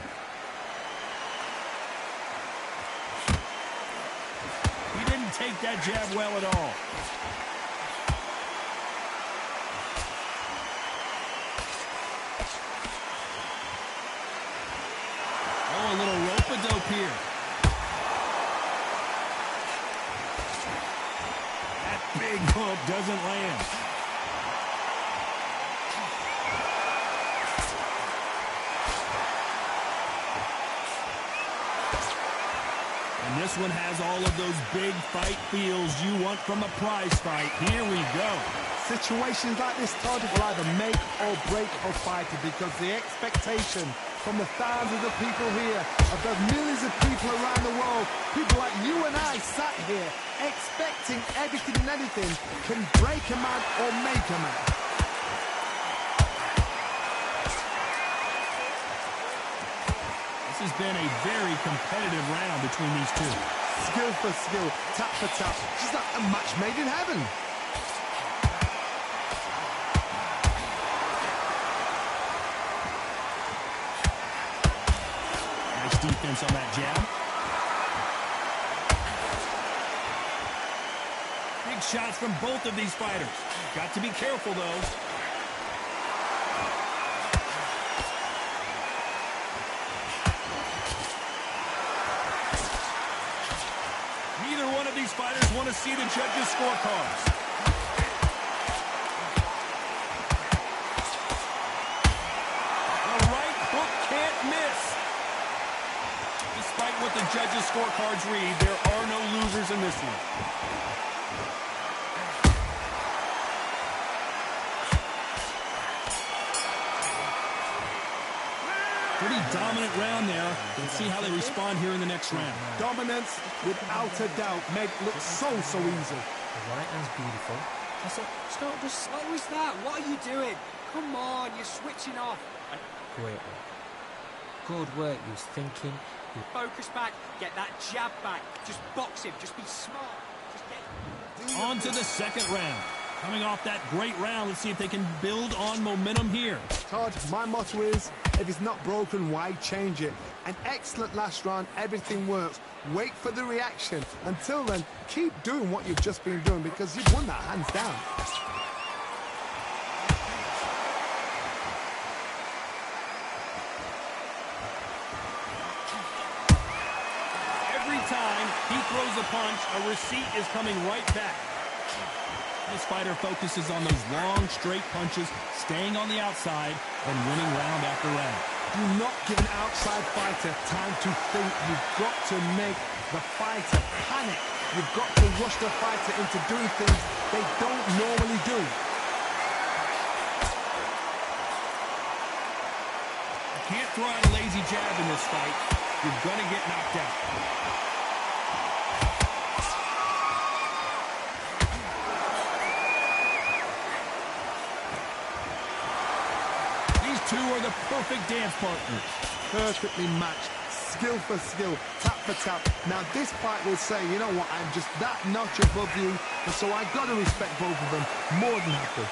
S5: He didn't take that jab well at all. A little rope-a-dope here. That big hook doesn't land. And this one has all of those big fight feels you want from a prize fight. Here we go.
S7: Situations like this, Todd, will either make or break a fighter because the expectation from the thousands of people here, of the millions of people around the world, people like you and I sat here expecting everything and anything can break a man or make a man.
S5: This has been a very competitive round between these two.
S7: Skill for skill, tap for tap, just like a match made in heaven.
S5: Defense on that jab. Big shots from both of these fighters. Got to be careful, though. Neither one of these fighters want to see the judges' scorecards. The right hook can't miss. Despite what the judges' scorecards read, there are no losers in this one. Pretty dominant round there. Let's see how they respond here in the next round.
S7: Dominance, without a doubt, made it look so easy.
S10: The right hand's beautiful. I said, stop, just slow as that. What are you doing? Come on, you're switching off. Great work. Good work, you was thinking.
S9: Focus back, get that jab back. Just box him, just be smart. Just get...
S5: On to the second round. Coming off that great round, let's see if they can build on momentum here.
S7: Todd, my motto is, if it's not broken, why change it? An excellent last round, everything works. Wait for the reaction. Until then, keep doing what you've just been doing because you've won that hands down.
S5: He throws a punch. A receipt is coming right back. This fighter focuses on those long, straight punches, staying on the outside, and winning round after round.
S7: Do not give an outside fighter time to think. You've got to make the fighter panic. You've got to rush the fighter into doing things they don't normally do.
S5: You can't throw out a lazy jab in this fight. You're going to get knocked out. These two are the perfect dance partners.
S7: Perfectly matched, skill for skill, tap for tap. Now this fight will say, you know what, I'm just that notch above you, and so I got to respect both of them more than happy.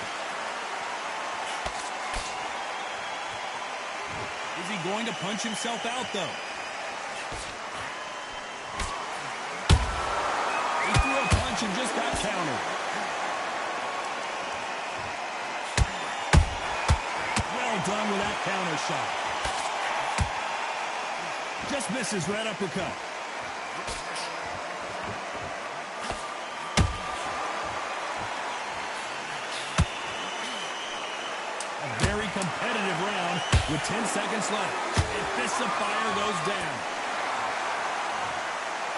S5: Is he going to punch himself out, though? He threw a punch and just got countered. Well done with that counter shot. Just misses right uppercut. A very competitive round with 10 seconds left. And Fists of Fire goes down.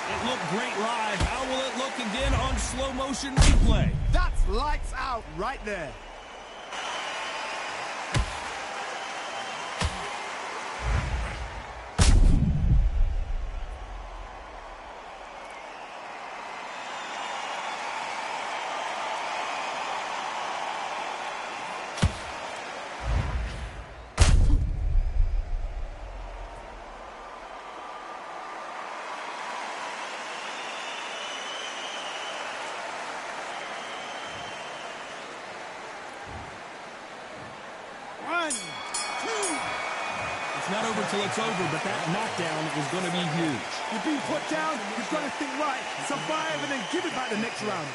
S5: It looked great live. How will it look again on slow motion replay?
S7: That's lights out right there.
S5: It's not over till it's over, but that knockdown is going to be huge.
S7: You've been put down, you've got to think right, survive and then give it back the next round.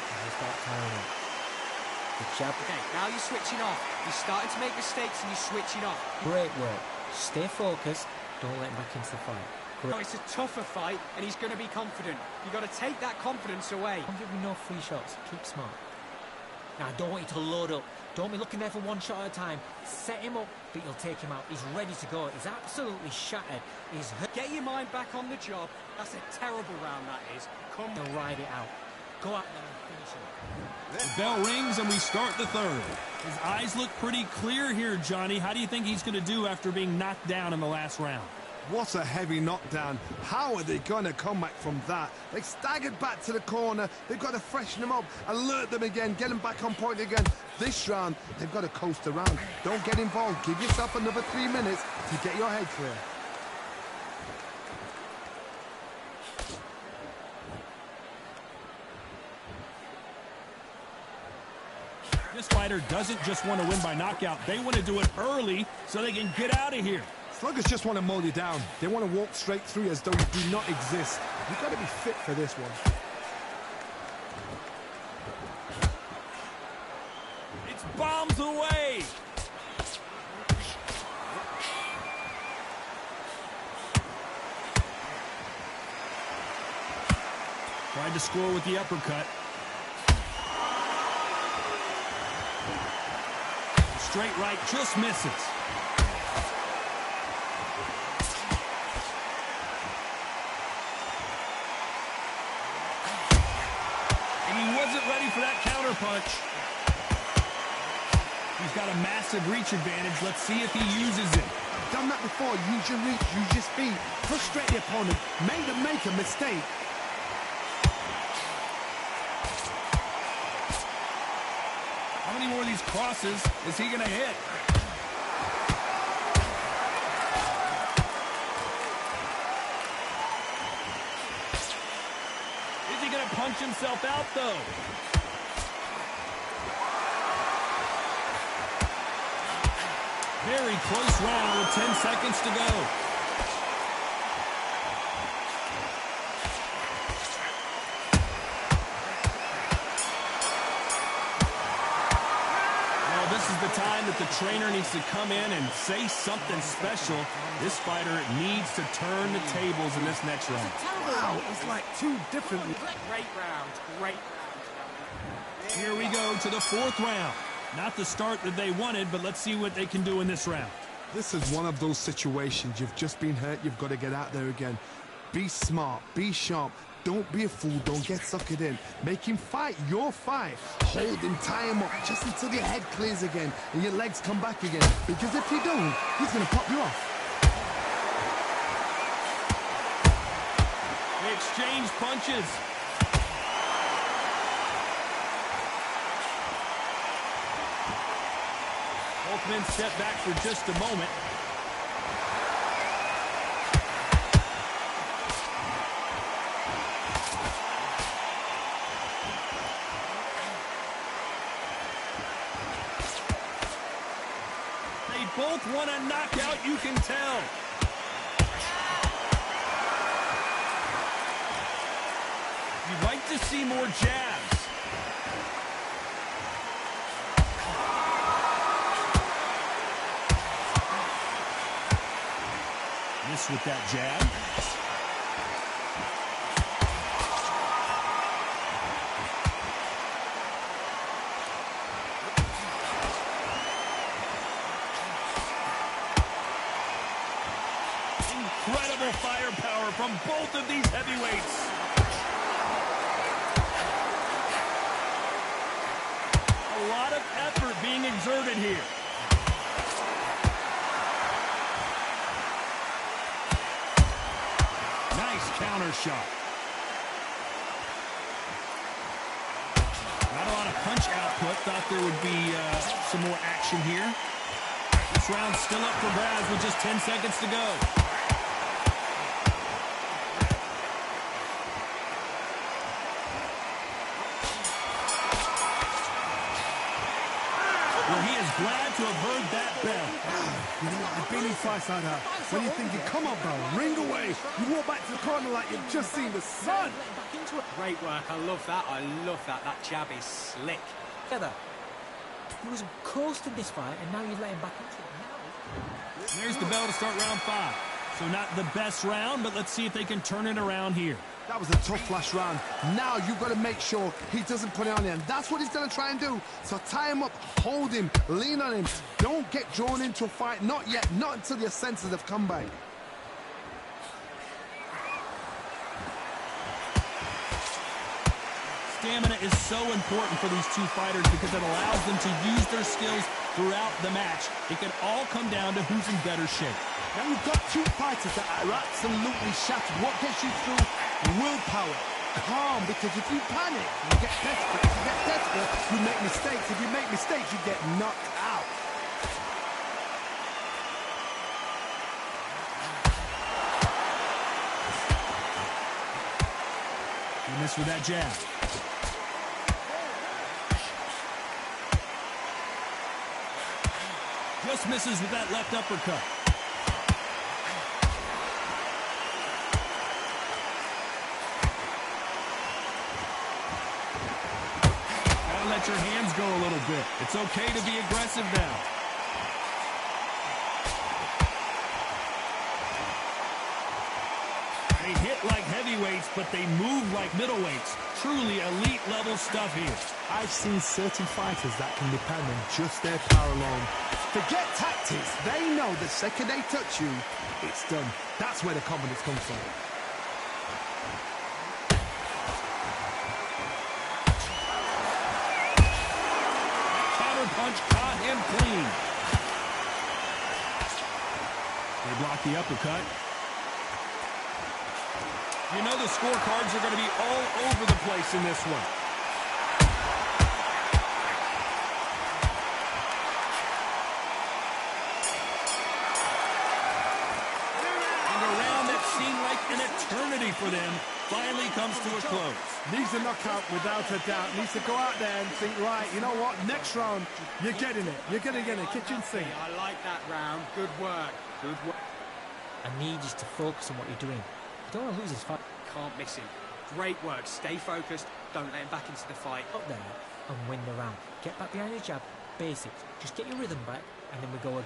S9: Good job. Okay, now you're switching off. You're starting to make mistakes and you're switching off.
S10: Great work. Stay focused. Don't let him back into the fight.
S9: No, it's a tougher fight and he's going to be confident. You've got to take that confidence away.
S10: Don't give him no free shots. Keep smart. Now, I don't want you to load up. Don't be looking there for one shot at a time. Set him up, but you'll take him out. He's ready to go. He's absolutely shattered. He's hurt.
S9: Get your mind back on the job. That's a terrible round, that is. Come
S10: on. Ride it out. Go out there and finish him.
S5: The bell rings and we start the third. His eyes look pretty clear here, Johnny. How do you think he's going to do after being knocked down in the last round?
S7: What a heavy knockdown. How are they going to come back from that? They staggered back to the corner. They've got to freshen them up, alert them again, get them back on point again. This round, they've got to coast around. Don't get involved. Give yourself another 3 minutes to get your head clear.
S5: This fighter doesn't just want to win by knockout. They want to do it early so they can get out of here.
S7: Sluggers just want to mow you down. They want to walk straight through you as though you do not exist. You've got to be fit for this one.
S5: It's bombs away. Tried to score with the uppercut. Straight right just misses. Ready for that counter punch. He's got a massive reach advantage. Let's see if he uses it.
S7: Done that before. Use your reach, use your speed. Frustrate the opponent. Make them make a mistake.
S5: How many more of these crosses is he going to hit? Punch himself out, though. Very close round with 10 seconds to go. Well, this is the time that the trainer needs to come in and say something special. This fighter needs to turn the tables in this next round.
S7: Wow, it's like two different...
S9: Great round, great round.
S5: Here we go to the fourth round. Not the start that they wanted, but let's see what they can do in this round.
S7: This is one of those situations. You've just been hurt. You've got to get out there again. Be smart. Be sharp. Don't be a fool. Don't get suckered in. Make him fight your fight. Hold him, tie him up, just until your head clears again and your legs come back again. Because if you don't, he's going to pop you off.
S5: They exchange punches. Both men step back for just a moment. They both want a knockout, you can tell. You'd like to see more jabs. Miss with that jab. Incredible firepower from both of these heavyweights. A lot of effort being exerted here. Nice counter shot. Not a lot of punch output. Thought there would be some more action here. This round's still up for grabs with just 10 seconds to go. Well, he is glad to have heard that bell.
S7: You know what? I've been in fights like that. When you're thinking, come on, bro, ring away. You walk back to the corner like you've just seen the sun.
S9: Great work. I love that. I love that. That jab is slick.
S10: Together. He was coasting this fight, and now you let him back into it. Now.
S5: There's the bell to start round 5. So not the best round, but let's see if they can turn it around here.
S7: That was a tough last round. Now you've got to make sure he doesn't put it on him. That's what he's going to try and do. So tie him up, hold him, lean on him. Don't get drawn into a fight. Not yet. Not until your senses have come back.
S5: Stamina is so important for these two fighters because it allows them to use their skills throughout the match. It can all come down to who's in better shape.
S7: Now you've got two fighters that are absolutely shattered. What gets you through? Willpower. Calm, because if you panic, you get desperate. If you get desperate, you make mistakes. If you make mistakes, you get knocked out.
S5: He missed with that jab. Just misses with that left uppercut. Gotta let your hands go a little bit. It's okay to be aggressive now. They hit like heavyweights, but they move like middleweights. Truly elite level stuff here.
S7: I've seen certain fighters that can depend on just their power alone. Forget tactics. They know the second they touch you, it's done. That's where the confidence comes from.
S5: Counter punch caught him clean. They block the uppercut. You know the scorecards are going to be all over the place in this one. And a round that seemed like an eternity for them finally comes to a close.
S7: Needs a knockout without a doubt. Needs to go out there and think, right, you know what, next round, you're getting it. You're going to get a kitchen sink.
S9: I like that round. Good work. Good work.
S10: I need you to focus on what you're doing. You don't want to lose this fight.
S9: Can't miss him. Great work. Stay focused. Don't let him back into the fight.
S10: Up there and win the round. Get back behind your jab basics. Just get your rhythm back, and then we go again.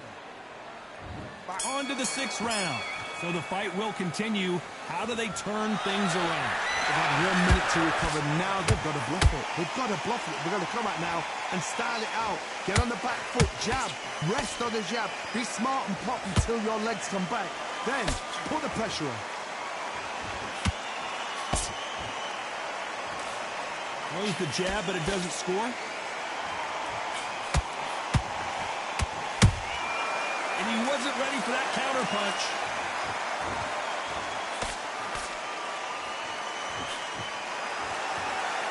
S5: On to the 6th round. So the fight will continue. How do they turn things around?
S7: They've had 1 minute to recover. Now they've got to bluff it. They've got to bluff it. They've got to come out now and style it out. Get on the back foot, jab, rest on the jab. Be smart and pop until your legs come back. Then put the pressure on.
S5: Throws the jab, but it doesn't score. And he wasn't ready for that counter punch.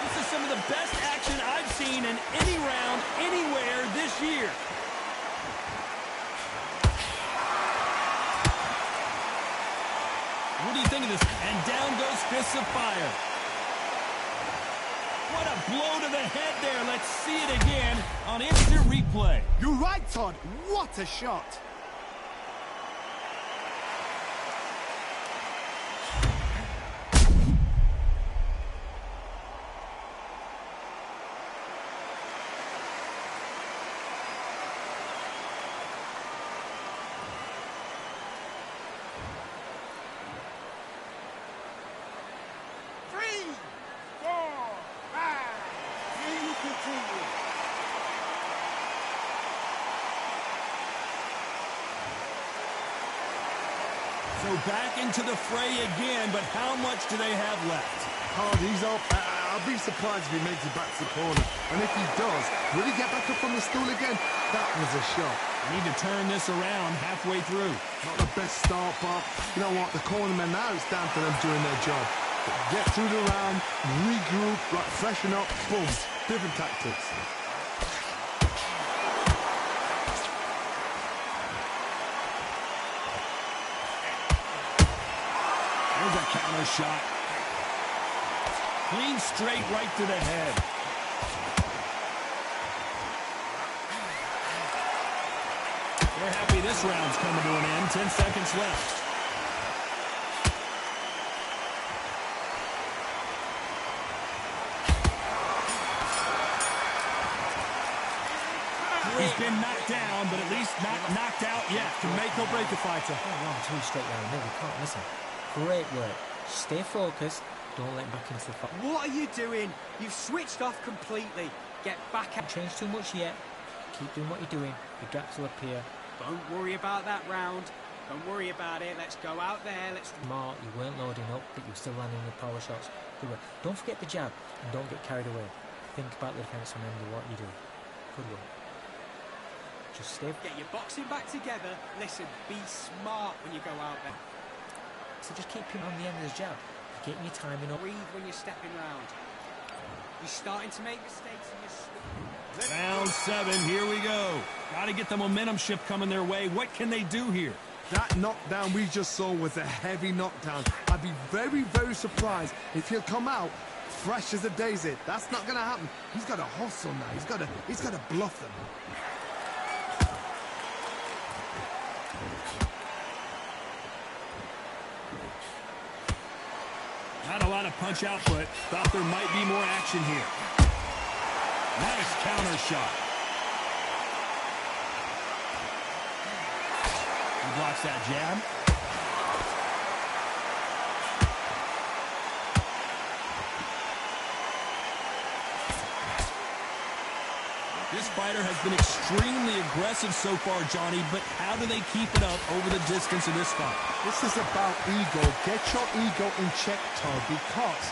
S5: This is some of the best action I've seen in any round, anywhere this year. What do you think of this? And down goes fists of fire. What a blow to the head there. Let's see it again on instant replay.
S7: You're right, Todd. What a shot.
S5: So back into the fray again, but how much do they have left?
S7: Hard, he's up. I'll be surprised if he makes it back to the corner. And if he does, will he get back up on the stool again? That was a shot.
S5: Need to turn this around halfway through.
S7: Not the best start, but you know what? The cornermen now, it's down to them doing their job. Get through the round, regroup, right, freshen up, boom. Different tactics.
S5: There's a counter shot. Clean straight right to the head. They're happy this round's coming to an end. 10 seconds left. He's been knocked down, but at least not knocked out yet. Can make or break a fighter.
S10: Wrong, 2 straight round. No, we can't miss him. Great work. Stay focused. Don't let him back into the fight.
S9: What are you doing? You've switched off completely. Get back out.
S10: Don't change too much yet. Keep doing what you're doing. The gaps will appear.
S9: Don't worry about that round. Don't worry about it. Let's go out there. Let's...
S10: Smart. You weren't loading up, but you were still landing your power shots. Good work. Don't forget the jab, and don't get carried away. Think about the defense. Remember what you do. Good work. Just stay.
S9: Get your boxing back together. Listen, be smart when you go out there.
S10: So just keep him on the end of the jab. Getting your timing up.
S9: Breathe when you're stepping round. You're starting to make mistakes and you're...
S5: Round 7, here we go. Got to get the momentum shift coming their way. What can they do here?
S7: That knockdown we just saw was a heavy knockdown. I'd be very, very surprised if he'll come out fresh as a daisy. That's not going to happen. He's got to hustle now. He's got to bluff them.
S5: Not a lot of punch output. Thought there might be more action here. Nice counter shot. He blocks that jab. This fighter has been extremely aggressive so far, Johnny, but how do they keep it up over the distance of this fight?
S7: This is about ego. Get your ego in check, Todd, because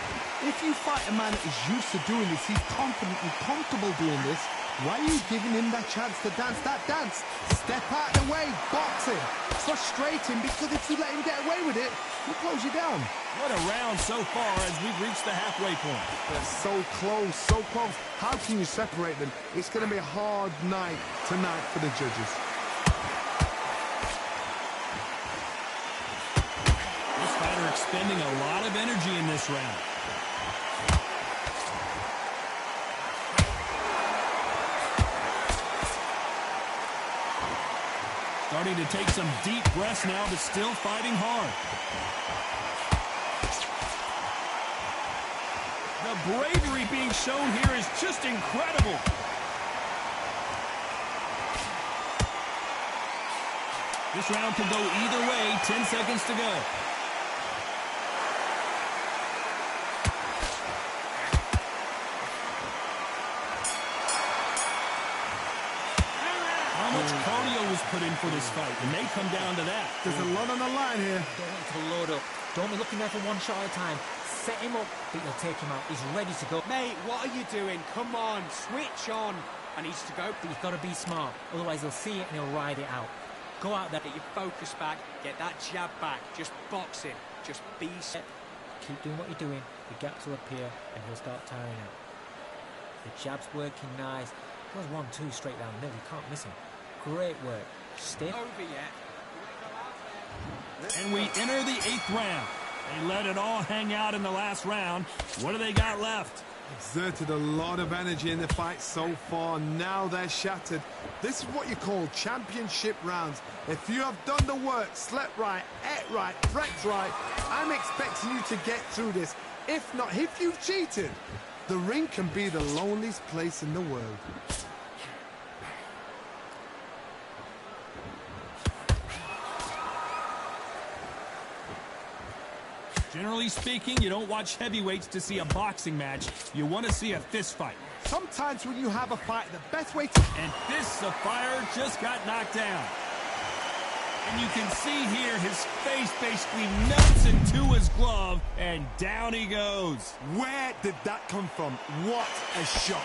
S7: if you fight a man that is used to doing this, he's confident and comfortable doing this, why are you giving him that chance to dance that dance? Step out of the way, box him. Frustrate him, because if you let him get away with it, he'll close you down.
S5: What a round so far as we've reached the halfway point.
S7: They're so close, so close. How can you separate them? It's going to be a hard night tonight for the judges.
S5: This fighter expending a lot of energy in this round. Starting to take some deep breaths now, but still fighting hard. The bravery being shown here is just incredible. This round could go either way. 10 seconds to go. How much cardio was put in for this fight? It may come down to that.
S7: There's a lot on the line here.
S10: Don't want to load up. Don't be looking there for one shot at a time. Set him up, but you'll take him out. He's ready to go.
S9: Mate, what are you doing? Come on, switch on. I need to go.
S10: But you've got to be smart. Otherwise, he'll see it and he'll ride it out.
S9: Go out there, get your focus back, get that jab back. Just box him. Just be set.
S10: Keep doing what you're doing. The gaps will appear and he'll start tiring out. The jab's working nice. Goes 1-2 straight down the middle. You can't miss him. Great work. Stiff.
S9: Over yet.
S5: And we enter the 8th round. They let it all hang out in the last round. What do they got left?
S7: Exerted a lot of energy in the fight so far. Now they're shattered. This is what you call championship rounds. If you have done the work, slept right, ate right, prepped right, I'm expecting you to get through this. If not, if you've cheated, the ring can be the loneliest place in the world.
S5: Generally speaking, you don't watch heavyweights to see a boxing match. You want to see a fist fight.
S7: Sometimes when you have a fight, the best way to...
S5: And Fists of Fire just got knocked down. And you can see here his face basically melts into his glove, and down he goes.
S7: Where did that come from? What a shot.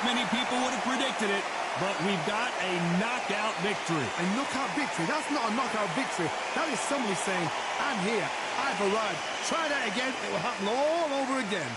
S5: Many people would have predicted it, but we've got a knockout victory.
S7: A knockout victory? That's not a knockout victory. That is somebody saying, I'm here, I've arrived. Try that again, it will happen all over again.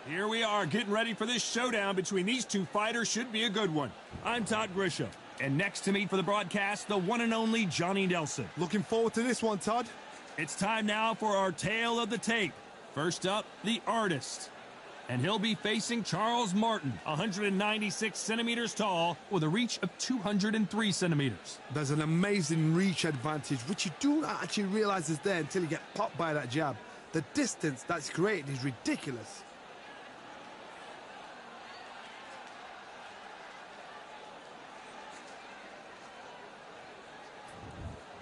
S5: Here we are getting ready for this showdown between these two fighters. Should be a good one. I'm Todd Grisham. And next to me for the broadcast, the one and only Johnny Nelson.
S7: Looking forward to this one, Todd.
S5: It's time now for our tale of the tape. First up, the artist. And he'll be facing Charles Martin, 196 centimeters tall, with a reach of 203 centimeters.
S7: There's an amazing reach advantage, which you do not actually realize is there until you get popped by that jab. The distance that's created is ridiculous.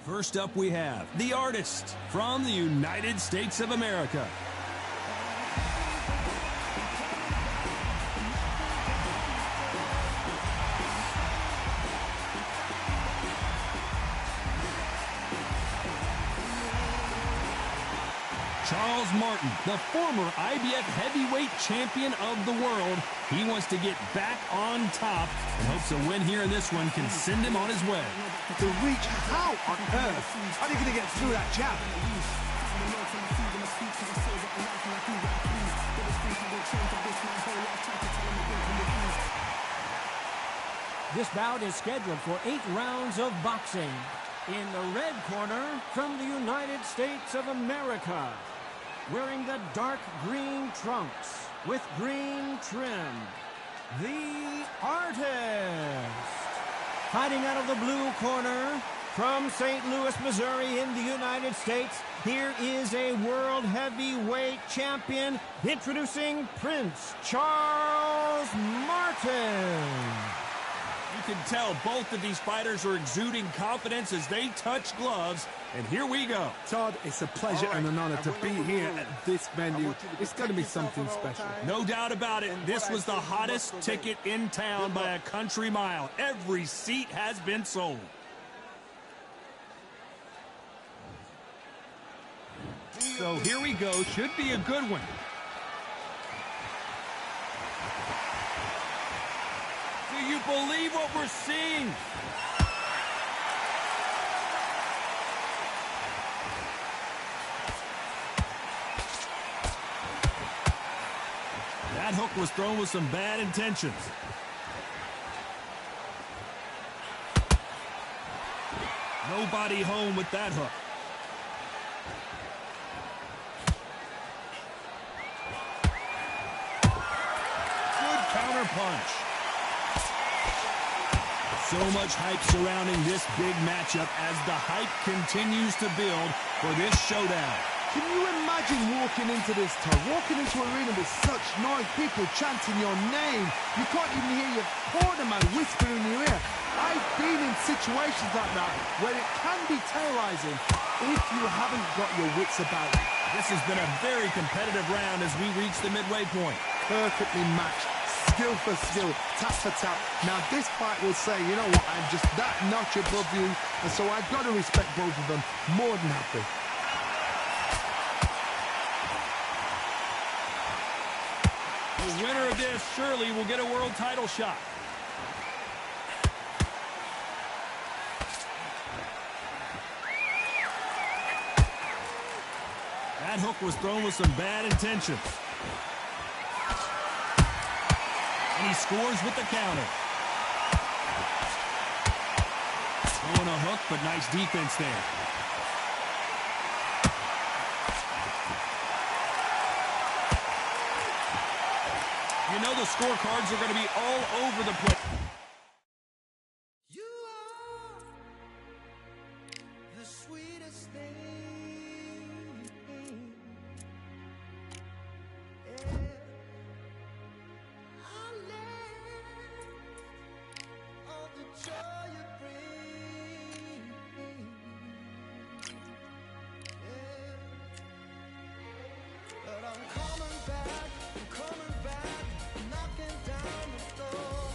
S5: First up, we have the artist from the United States of America. Charles Martin, the former IBF heavyweight champion of the world. He wants to get back on top and hopes a win here in this one can send him on his way.
S7: The reach, how on earth are they going to get through that jab?
S6: This bout is scheduled for 8 rounds of boxing. In the red corner, from the United States of America, wearing the dark green trunks with green trim, the artist. Fighting out of the blue corner, from St. Louis, Missouri in the United States, here is a world heavyweight champion, introducing Prince Charles Martin.
S5: You can tell both of these fighters are exuding confidence as they touch gloves. And here we go.
S7: Todd, it's a pleasure and an honor to be here at this venue. It's going to be something special.
S5: No doubt about it. This was the hottest ticket in town by a country mile. Every seat has been sold. So here we go. Should be a good one. Do you believe what we're seeing? That hook was thrown with some bad intentions. Nobody home with that hook. Good counter punch. So much hype surrounding this big matchup as the hype continues to build for this showdown.
S7: Can you imagine walking into this town, walking into an arena with such noise, people chanting your name? You can't even hear your corner man whispering in your ear. I've been in situations like that where it can be terrorizing if you haven't got your wits about you.
S5: This has been a very competitive round as we reach the midway point.
S7: Perfectly matched. Skill for skill, tap for tap. Now this fight will say, you know what, I'm just that notch above you, and so I've got to respect both of them more than happy.
S5: The winner of this surely will get a world title shot. That hook was thrown with some bad intentions. And he scores with the counter. Throwing a hook, but nice defense there. You know the scorecards are going to be all over the place.
S11: You are the sweetest thing. Yeah. I live all the joy you bring. Yeah. But I'm coming back, knocking down the door.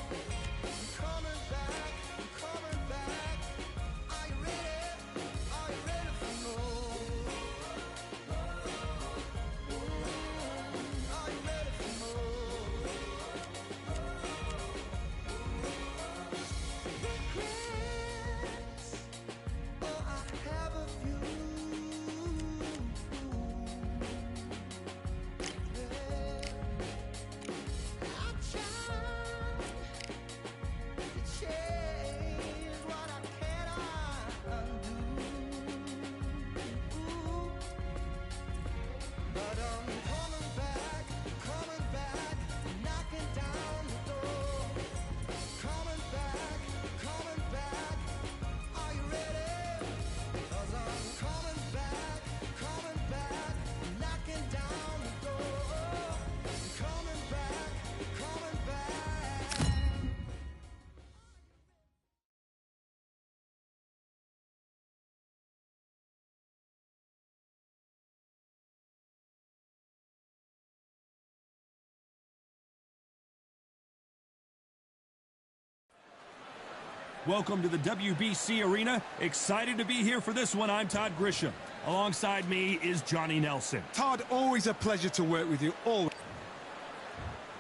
S5: Welcome to the WBC Arena. Excited to be here for this one. I'm Todd Grisham. Alongside me is Johnny Nelson.
S7: Todd, always a pleasure to work with you, always.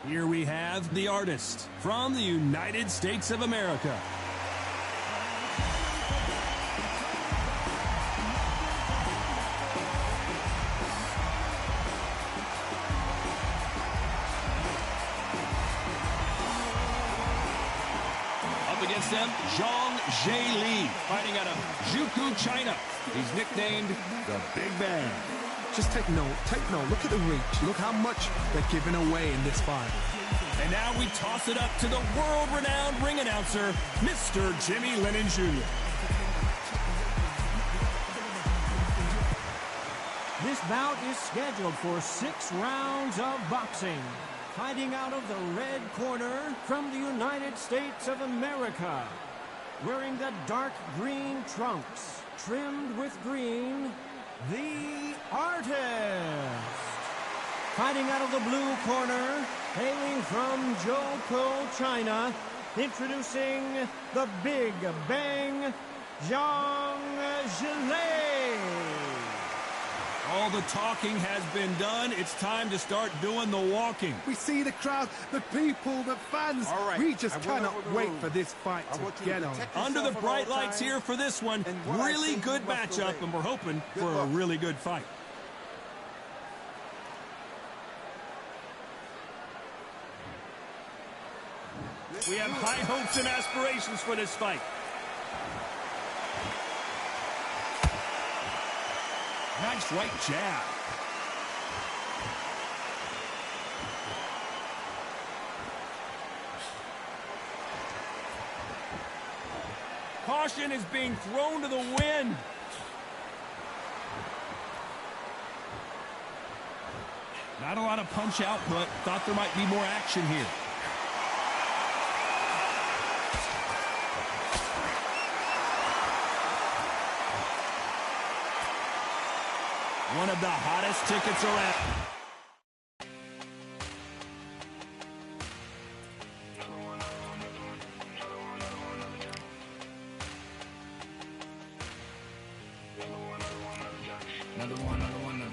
S5: Here we have the artist from the United States of America. Against them, Zhang Jie Li, fighting out of Juku, China. He's nicknamed the Big Bang.
S7: Just take note, look at the reach, look how much they're giving away in this fight.
S5: And now we toss it up to the world-renowned ring announcer, Mr. Jimmy Lennon Jr.
S6: This bout is scheduled for 6 rounds of boxing. Fighting out of the red corner from the United States of America. Wearing the dark green trunks, trimmed with green, the artist. Fighting out of the blue corner, hailing from Zhou, China, introducing the Big Bang, Zhang Jie Li.
S5: All the talking has been done. It's time to start doing the walking.
S7: We see the crowd, the people, the fans.
S3: All right,
S7: we just cannot wait for this fight to get on.
S5: Under the bright lights here for this one. Really good matchup, and we're hoping for a really good fight. We have high hopes and aspirations for this fight. Nice right jab. Caution is being thrown to the wind. Not a lot of punch output. Thought there might be more action here. One of the hottest tickets around.
S1: Another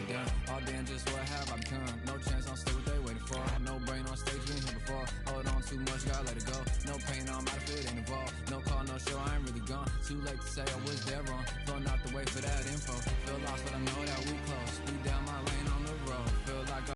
S1: gun. All day and just what have I become. No chance, I'll stay what they waiting for. No brain on stage, been here before. Hold on too much, gotta let it go. No pain, I'm out if it ain't involved. No call, no show, I ain't really gone. Too late to say I was there wrong. Throwing out the way for that info. Feel lost, but I know that we close. Speed down my